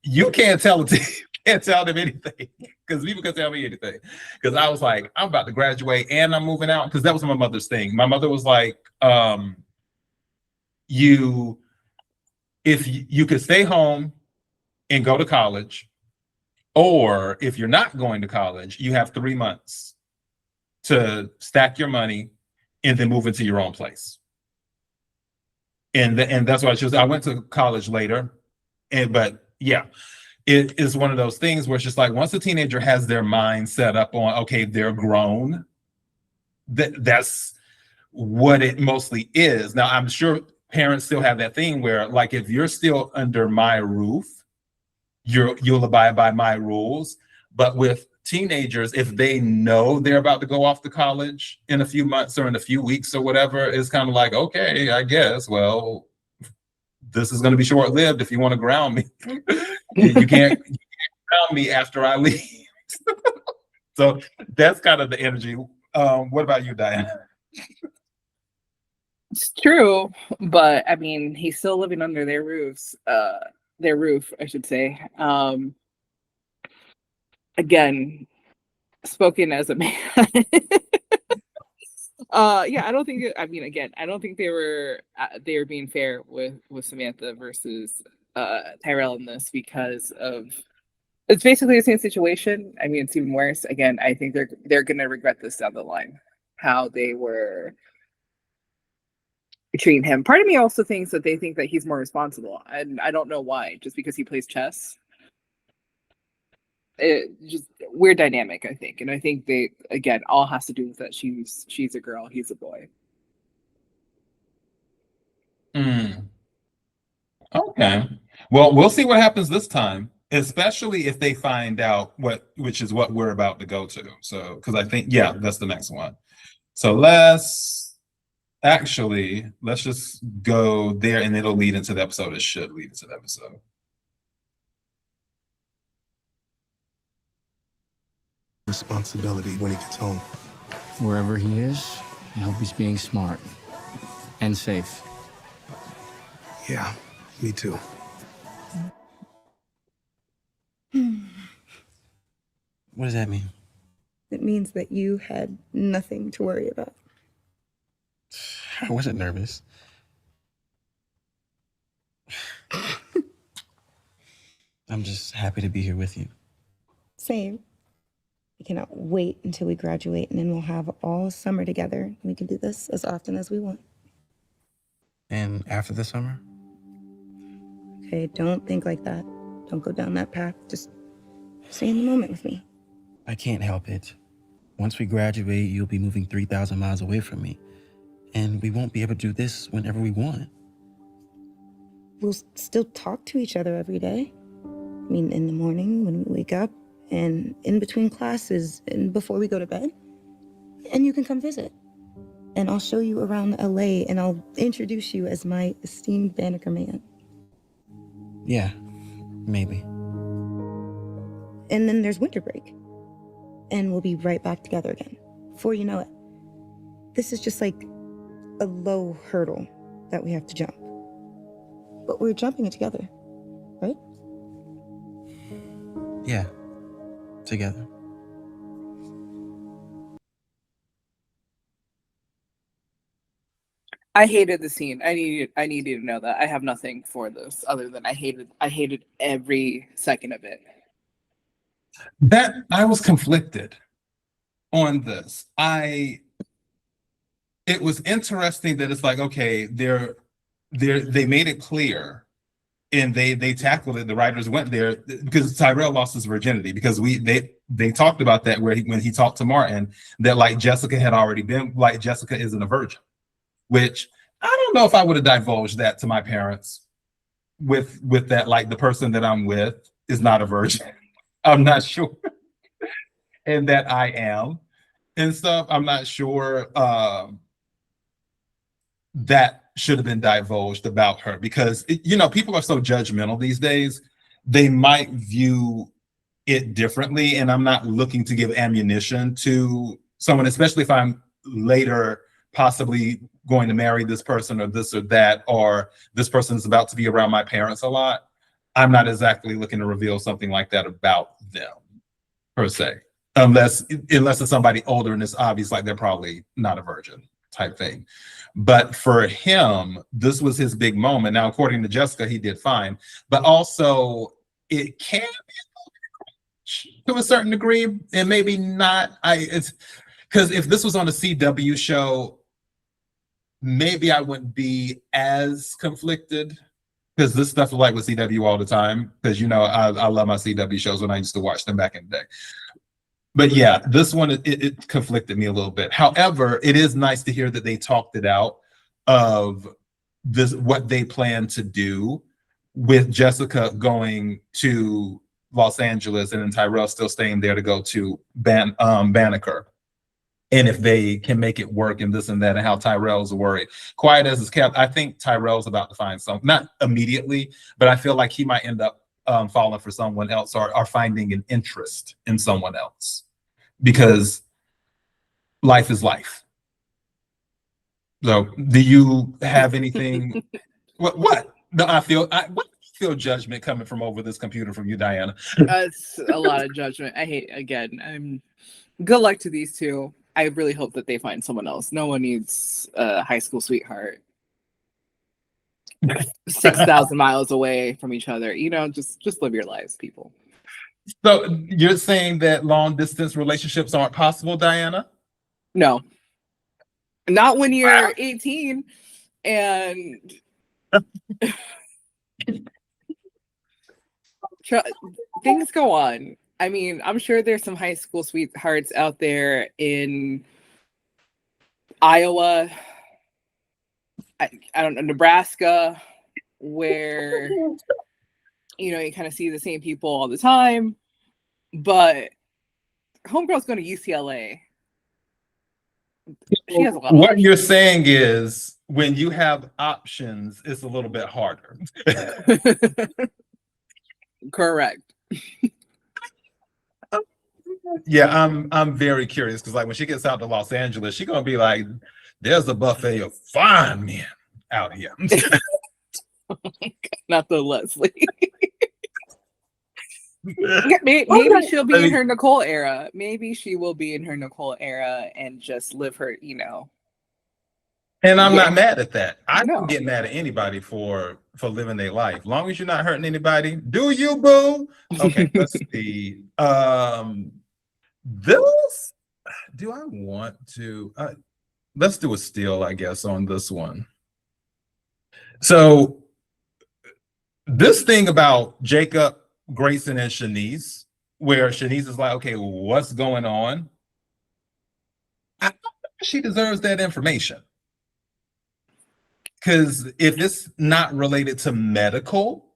you can't tell them, can't tell them anything, because people can tell me anything. Because I was like, I'm about to graduate and I'm moving out, because that was my mother's thing. My mother was like, if you could stay home and go to college, or if you're not going to college, you have 3 months to stack your money and then move into your own place. And that's why I chose. I went to college later, but yeah, it is one of those things where it's just like once a teenager has their mind set up on, okay, they're grown, that's what it mostly is. Now, I'm sure parents still have that thing where, like, if you're still under my roof, you'll abide by my rules. But with teenagers, if they know they're about to go off to college in a few months or in a few weeks or whatever, it's kind of like, okay, I guess, well, this is going to be short-lived if you want to ground me. you can't ground me after I leave. So that's kind of the energy. What about you, Diana? It's true, but I mean, he's still living under their roofs. Their roof, I should say. Again, spoken as a man. Yeah, I don't think. I mean, again, I don't think they were being fair with Samantha versus Tyrell in this, because of it's basically the same situation. I mean, it's even worse. Again, I think they're gonna regret this down the line, how they were treating him. Part of me also thinks that they think that he's more responsible, and I don't know why. Just because he plays chess. It just weird dynamic, I think. And I think they, again, all has to do with that she's a girl, he's a boy. Okay. Well, we'll see what happens this time, especially if they find out which is what we're about to go to. So, because I think, yeah, that's the next one. So let's just go there, and it'll lead into the episode. It should lead into the episode. Responsibility when he gets home. Wherever he is, I hope he's being smart and safe. Yeah, me too. What does that mean? It means that you had nothing to worry about. I wasn't nervous. I'm just happy to be here with you. Same. I cannot wait until we graduate, and then we'll have all summer together. We can do this as often as we want. And after the summer? Okay, don't think like that. Don't go down that path. Just stay in the moment with me. I can't help it. Once we graduate, you'll be moving 3,000 miles away from me. And we won't be able to do this whenever we want. We'll still talk to each other every day. I mean, in the morning when we wake up, and in between classes, and before we go to bed. And you can come visit. And I'll show you around LA, and I'll introduce you as my esteemed Banneker man. Yeah, maybe. And then there's winter break. And we'll be right back together again. Before you know it. This is just like a low hurdle that we have to jump. But we're jumping it together, right? Yeah. Together. I hated the scene. I needed to know that. I have nothing for this other than I hated every second of it. That I was conflicted on this. It was interesting that it's like, okay, they made it clear, and they tackled it. The writers went there because Tyrell lost his virginity, because they talked about that when he talked to Martin, that like Jessica had already been, like Jessica isn't a virgin, which I don't know if I would have divulged that to my parents with that, like the person that I'm with is not a virgin. I'm not sure. And that I am and stuff. I'm not sure that should have been divulged about her because people are so judgmental these days. They might view it differently, and I'm not looking to give ammunition to someone, especially if I'm later possibly going to marry this person or this or that, or this person is about to be around my parents a lot. I'm not exactly looking to reveal something like that about them per se, unless it's somebody older and it's obvious like they're probably not a virgin type thing. But for him, this was his big moment. Now, according to Jessica, he did fine, but also it can be to a certain degree, and maybe not. It's because if this was on a CW show, maybe I wouldn't be as conflicted, because this stuff is like with CW all the time, because I love my CW shows when I used to watch them back in the day. But yeah, this one, it conflicted me a little bit. However, it is nice to hear that they talked it out of this, what they plan to do with Jessica going to Los Angeles and then Tyrell still staying there to go to Banneker. And if they can make it work and this and that, and how Tyrell's worried. Quiet as it's kept, I think Tyrell's about to find something, not immediately, but I feel like he might end up falling for someone else or finding an interest in someone else, because life is life. So do you have anything? what? No, I feel judgment coming from over this computer from you, Diana. That's a lot of judgment. Good luck to these two. I really hope that they find someone else. No one needs a high school sweetheart 6,000 miles away from each other. Just live your lives, people. So you're saying that long distance relationships aren't possible, Diana? No. Not when you're 18 and things go on. I mean, I'm sure there's some high school sweethearts out there in Iowa, I don't know, Nebraska, where you kind of see the same people all the time. But homegirl's going to UCLA. She has a lot. What you're saying is, when you have options, it's a little bit harder. Correct. Yeah, I'm very curious, because like when she gets out to Los Angeles, she's gonna be like, there's a buffet of fine men out here. Not the Leslie. Maybe she'll be in her Nicole era. Maybe she will be in her Nicole era and just live her, And I'm not mad at that. I don't get mad at anybody for living their life. As long as you're not hurting anybody, do you, boo? Okay, let's see. This, do I want to? Let's do a steal, I guess, on this one. So this thing about Jacob, Grayson, and Shanice, where Shanice is like, okay, what's going on? I don't think she deserves that information. Because if it's not related to medical,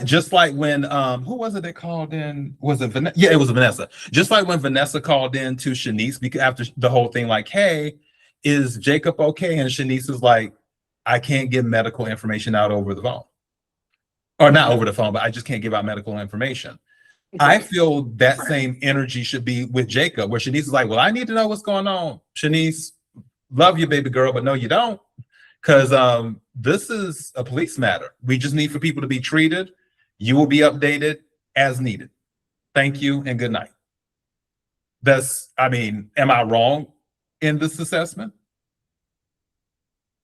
just like when who was it that called in? Was it Vanessa? Yeah, it was Vanessa. Just like when Vanessa called in to Shanice because after the whole thing, like, hey, is Jacob okay? And Shanice is like, I can't give medical information out over the phone. Or not over the phone, but I just can't give out medical information. Okay. I feel that same energy should be with Jacob, where Shanice is like, well, I need to know what's going on. Shanice, love you, baby girl, but no, you don't. Because this is a police matter. We just need for people to be treated. You will be updated as needed. Thank you and good night. Am I wrong in this assessment?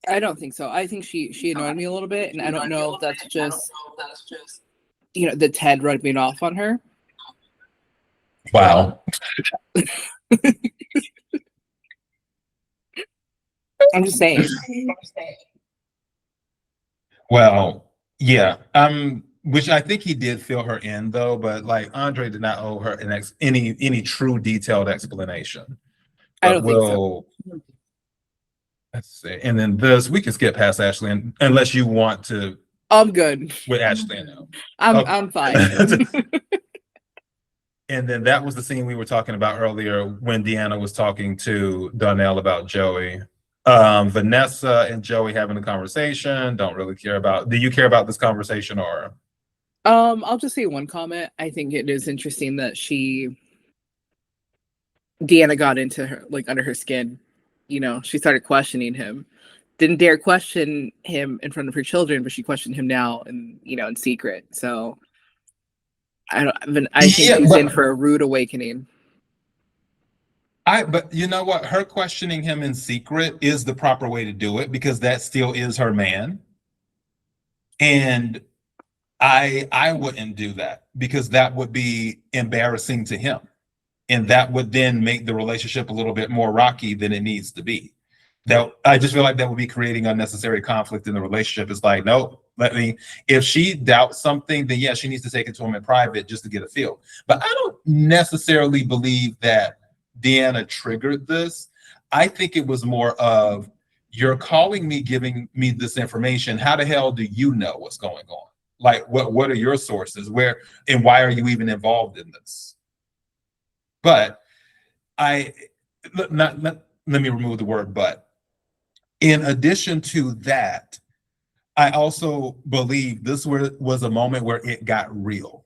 I don't think so. I think she annoyed me a little bit, and I don't know if that's just the Ted rubbing off on her. Wow. I'm just saying. Well, yeah. which I think he did fill her in though, but like Andre did not owe her any true detailed explanation. I But don't think so. Let's see. And then this, we can skip past Ashley unless you want to. I'm good with Ashley. No. I'm fine. And then that was the scene we were talking about earlier when Deanna was talking to Donnell about Joey. Vanessa and Joey having a conversation. Don't really care about. Do you care about this conversation or? I'll just say one comment. I think it is interesting that Deanna got into her, like, under her skin. You know, she started questioning him. Didn't dare question him in front of her children, but she questioned him now and, you know, in secret. So I think he's in for a rude awakening. But you know what? Her questioning him in secret is the proper way to do it because that still is her man. And I wouldn't do that because that would be embarrassing to him. And that would then make the relationship a little bit more rocky than it needs to be. That I just feel like that would be creating unnecessary conflict in the relationship. It's like, no, if she doubts something, then yeah, she needs to take it to him in private just to get a feel. But I don't necessarily believe that Deanna triggered this. I think it was more of, you're calling me, giving me this information. How the hell do you know what's going on? Like, what are your sources? Where and why are you even involved in this? But let me remove the word but. In addition to that, I also believe this was a moment where it got real,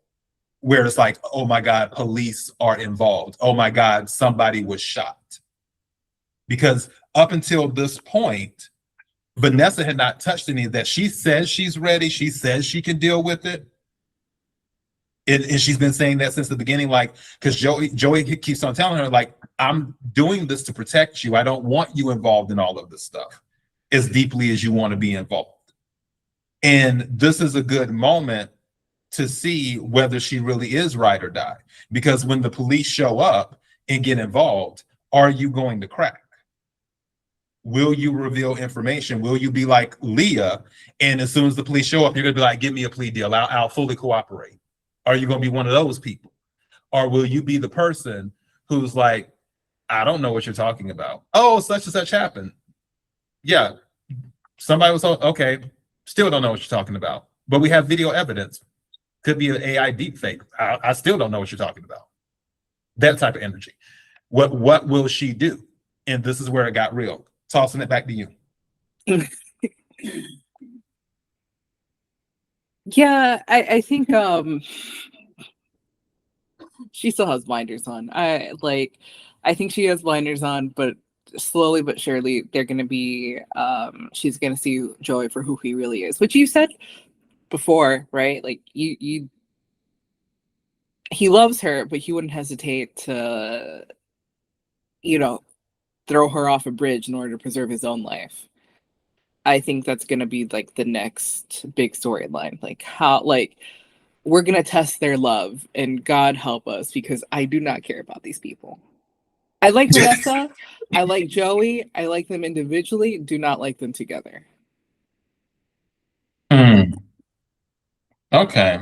where it's like, oh my God, police are involved. Oh my God, somebody was shot. Because up until this point, Vanessa had not touched any of that. She says she's ready. She says she can deal with it. And she's been saying that since the beginning, like, because Joey keeps on telling her, like, I'm doing this to protect you. I don't want you involved in all of this stuff as deeply as you want to be involved. And this is a good moment to see whether she really is ride or die. Because when the police show up and get involved, are you going to crack? Will you reveal information? Will you be like Leah? And as soon as the police show up, you're going to be like, give me a plea deal. I'll fully cooperate. Are you going to be one of those people? Or will you be the person who's like, I don't know what you're talking about. Oh, such and such happened. Yeah, somebody was okay. Still don't know what you're talking about. But we have video evidence. Could be an AI deepfake. I still don't know what you're talking about. That type of energy. What will she do? And this is where it got real. Tossing it back to you. Yeah, I think she still has blinders on. I think she has blinders on, but slowly but surely they're gonna be she's gonna see Joey for who he really is. Which you said before, right? Like he loves her, but he wouldn't hesitate to, you know, throw her off a bridge in order to preserve his own life. I think that's gonna be like the next big storyline. Like how, like, we're gonna test their love, and God help us, because I do not care about these people. I like Vanessa, I like Joey, I like them individually, do not like them together. Okay.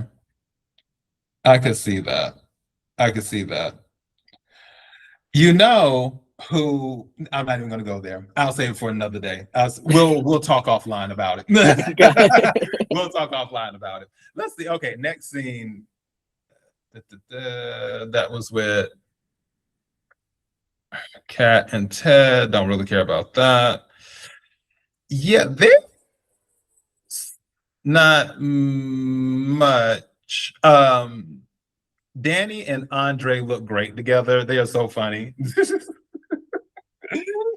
I could see that. I could see that. You know who, I'm not even going to go there. I'll save it for another day. We'll talk offline about it. We'll talk offline about it. Let's see. Okay, next scene. That was with Kat and Ted. Don't really care about that. Yeah, there's not much. Danny and Andre look great together. They are so funny.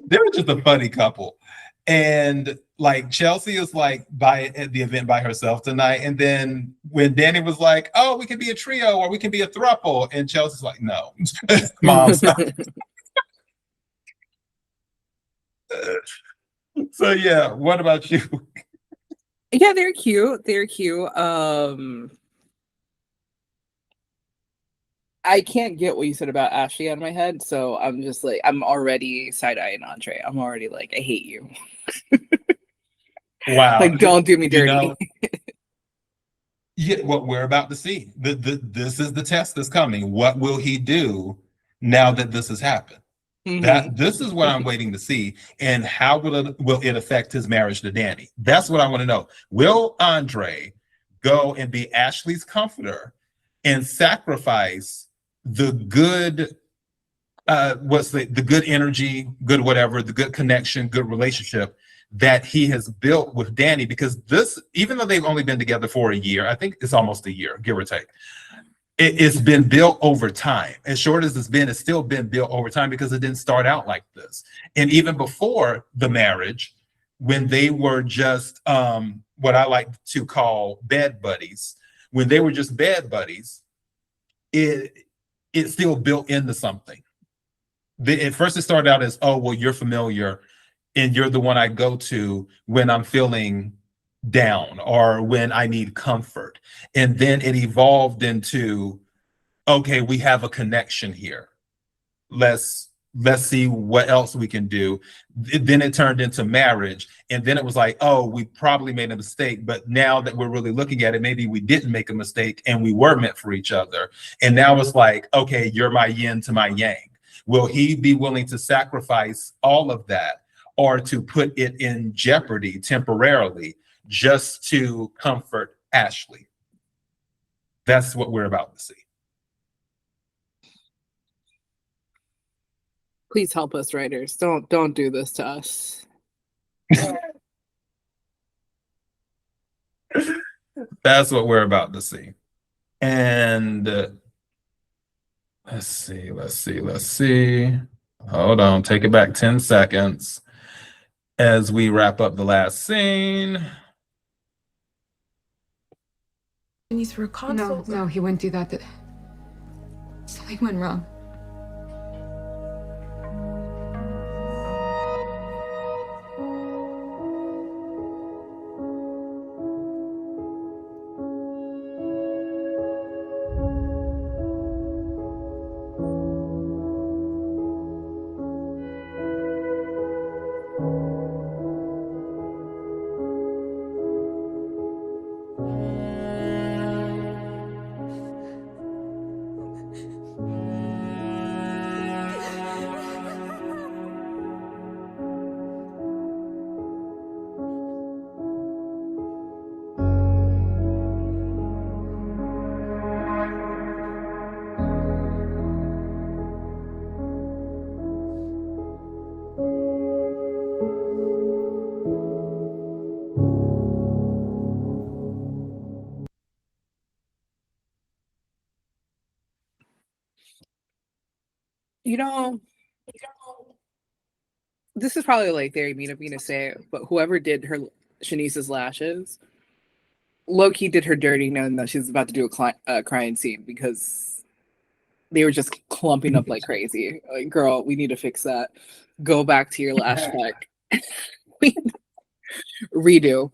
They were just a funny couple. And like Chelsea is like at the event by herself tonight. And then when Danny was like, oh, we can be a trio or we can be a throuple. And Chelsea's like, no, mom's not. So yeah, what about you? Yeah, they're cute. They're cute. I can't get what you said about Ashley out of my head, so I'm just like, I'm already side-eyeing Andre. I'm already like, I hate you. Wow. Like, don't do me dirty. Yeah, what we're about to see. This is the test that's coming. What will he do now that this has happened? This is what I'm waiting to see. And how will it affect his marriage to Danny? That's what I want to know. Will Andre go and be Ashley's comforter and sacrifice the good the good energy, good whatever, the good connection, good relationship that he has built with Danny? Because this, even though they've only been together for a year, I think it's almost a year, give or take. It's been built over time. As short as it's still been built over time because it didn't start out like this. And even before the marriage, when they were just what I like to call bed buddies, when they were just bed buddies, it still built into something. At first it started out as, oh, well, you're familiar and you're the one I go to when I'm feeling down or when I need comfort. And then it evolved into, okay, we have a connection here. Let's see what else we can do. Then it turned into marriage. And then it was like, oh, we probably made a mistake, but now that we're really looking at it, maybe we didn't make a mistake and we were meant for each other. And now it's like, okay, you're my yin to my yang. Will he be willing to sacrifice all of that or to put it in jeopardy temporarily just to comfort Ashley? That's what we're about to see. Please help us, writers. Don't do this to us. That's what we're about to see. And let's see. Hold on, take it back 10 seconds as we wrap up the last scene. For a consult. No, he wouldn't do that. Something went wrong. You know, this is probably like very mean of me to say, but whoever did her Shanice's lashes, low-key did her dirty knowing that she was about to do a crying scene because they were just clumping up like crazy. Like, girl, we need to fix that. Go back to your lash tech. Redo.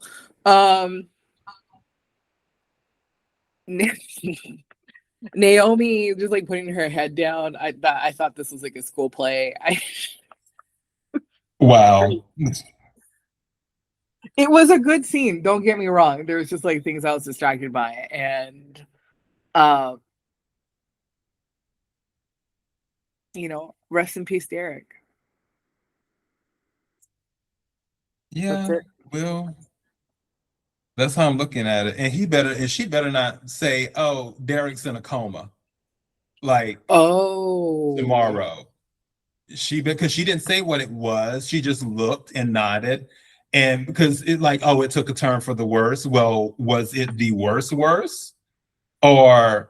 Naomi just like putting her head down. I thought this was like a school play. Wow. It was a good scene. Don't get me wrong. There was just like things I was distracted by, and rest in peace, Derek. Yeah, well, that's how I'm looking at it. And she better not say, oh, Derek's in a coma. Like, tomorrow. Because she didn't say what it was. She just looked and nodded. And because it took a turn for the worse. Well, was it the worse? Or,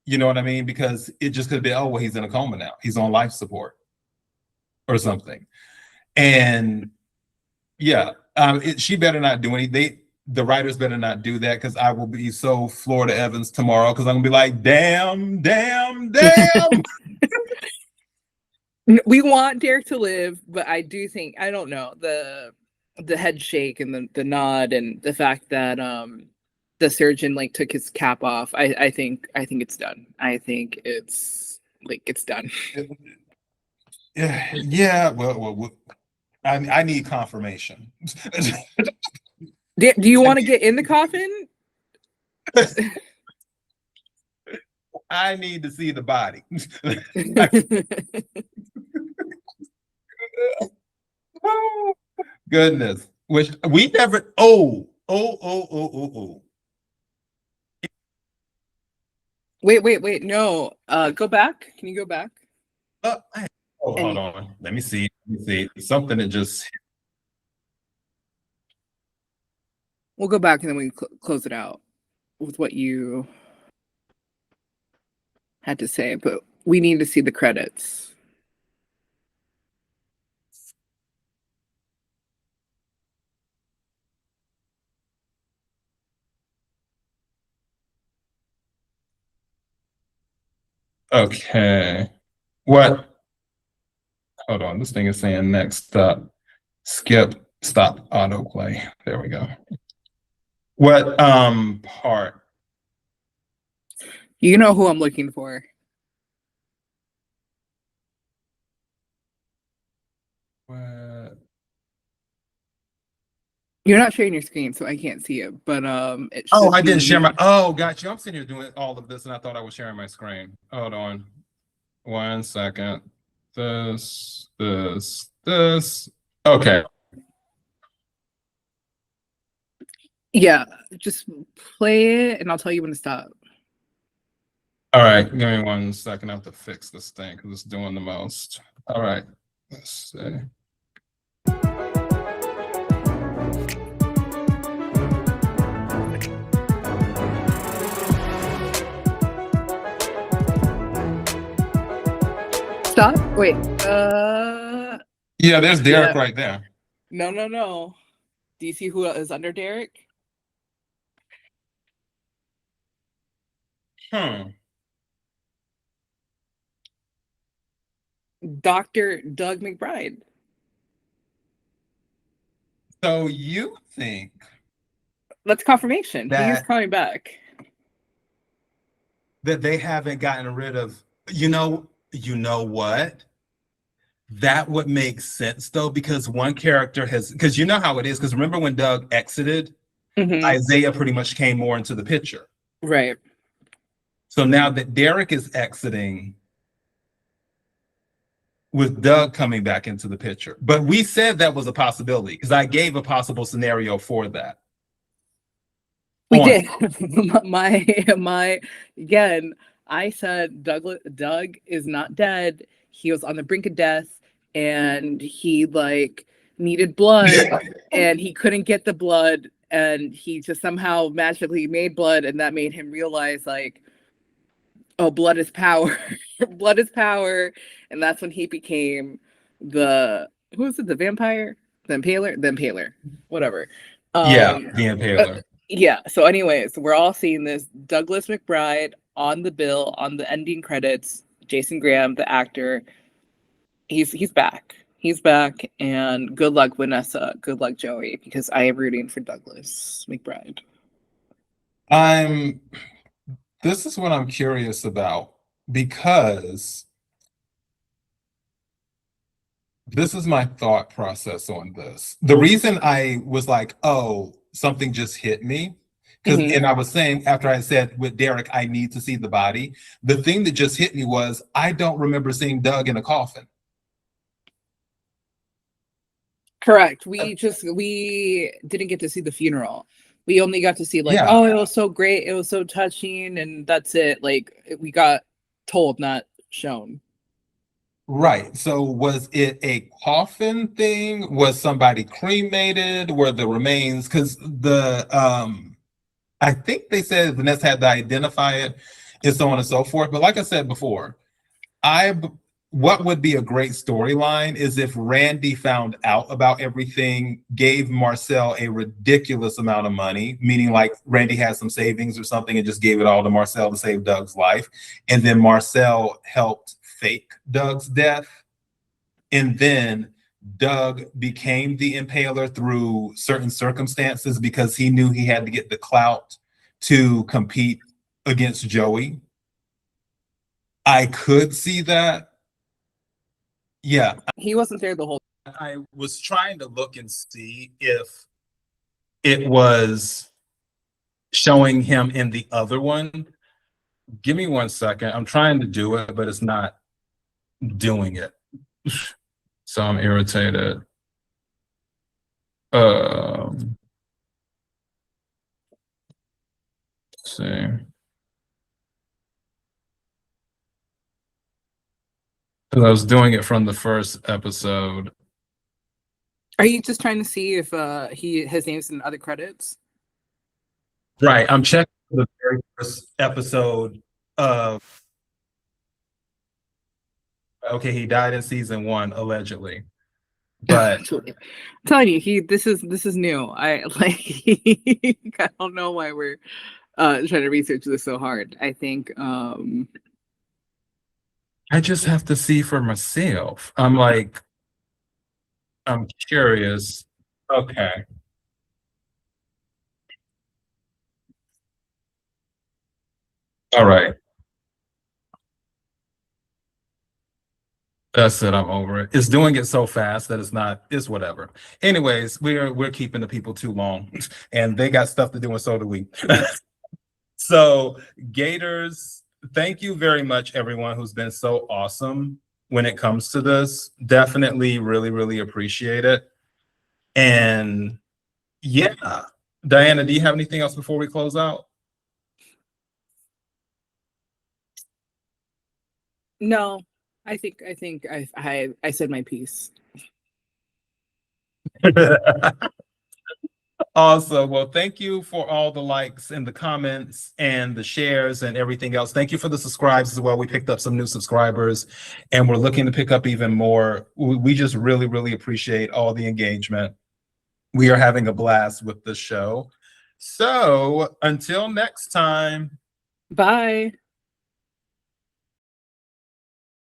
you know what I mean? Because it just could be, oh, well, he's in a coma now. He's on life support or something. And yeah, she better not do anything. The writers better not do that, because I will be so Florida Evans tomorrow, because I'm gonna be like, damn. We want Derek to live, but I do think, I don't know, the head shake and the nod and the fact that the surgeon like took his cap off. I think it's done. I think it's done. Yeah. Well, I need confirmation. Do you want to get in the coffin? I need to see the body. Goodness. Which we never. Oh. Wait. No. Go back. Can you go back? Hold on. Let me see. Something that just. We'll go back and then we close it out with what you had to say. But we need to see the credits. Okay. What? Hold on. This thing is saying next up. Skip. Stop autoplay. There we go. What part? You know who I'm looking for. What? You're not sharing your screen, so I can't see it. But it should Oh, I didn't be- share my. Oh, got you. I'm sitting here doing all of this, and I thought I was sharing my screen. Hold on, 1 second. This. Okay. Yeah, just play it, and I'll tell you when to stop. All right. Give me 1 second. I have to fix this thing because it's doing the most. All right. Let's see. Stop. Wait. Yeah, there's Derek Yeah. right there. No. Do you see who is under Derek? Dr. Doug McBride. So you think That's confirmation. He is that coming back. that they haven't gotten rid of, you know what? That would make sense though, because one character has, because you know how it is, because remember when Doug exited, Isaiah pretty much came more into the picture. Right. So now that Derek is exiting, with Doug coming back into the picture. But we said that was a possibility because I gave a possible scenario for that. We did. my again, I said Doug is not dead. He was on the brink of death and he like needed blood and he couldn't get the blood and he just somehow magically made blood and that made him realize like, oh, blood is power. Blood is power. And that's when he became the vampire? The impaler. Whatever. The impaler. Yeah. So, anyways, we're all seeing this Douglas McBride on the bill on the ending credits. Jason Graham, the actor, he's back. He's back, and good luck, Vanessa. Good luck, Joey, because I am rooting for Douglas McBride. This is what I'm curious about because this is my thought process on this. The reason I was like, oh, something just hit me. Because and I was saying after I said with Derek, I need to see the body. The thing that just hit me was I don't remember seeing Doug in a coffin. Correct. We didn't get to see the funeral. We only got to see like, oh, it was so great. It was so touching. And that's it. Like we got told, not shown. Right. So was it a coffin thing? Was somebody cremated? Were the remains? Because I think they said Vanessa had to identify it and so on and so forth. But like I said before, what would be a great storyline is if Randy found out about everything, gave Marcel a ridiculous amount of money, meaning like Randy had some savings or something and just gave it all to Marcel to save Doug's life. And then Marcel helped fake Doug's death. And then Doug became the impaler through certain circumstances because he knew he had to get the clout to compete against Joey. I could see that. Yeah. He wasn't there the whole time. I was trying to look and see if it was showing him in the other one. Give me 1 second. I'm trying to do it, but it's not doing it. So I'm irritated. Let's see. I was doing it from the first episode. Are you just trying to see if his name's in other credits? Right. I'm checking the very first episode of. Okay, he died in season 1, allegedly. But I'm telling you, this is new. I don't know why we're trying to research this so hard. I think I just have to see for myself. I'm curious. Okay. All right. That's it. I'm over it. It's doing it so fast that it's whatever. Anyways, we're keeping the people too long and they got stuff to do and so do we. So Gators, thank you very much, everyone who's been so awesome when it comes to this. Definitely really, really appreciate it. And yeah, Diana, do you have anything else before we close out? no. I think I said my piece. Awesome. Well, thank you for all the likes and the comments and the shares and everything else. Thank you for the subscribes as well. We picked up some new subscribers and we're looking to pick up even more. We just really, really appreciate all the engagement. We are having a blast with the show. So until next time. Bye.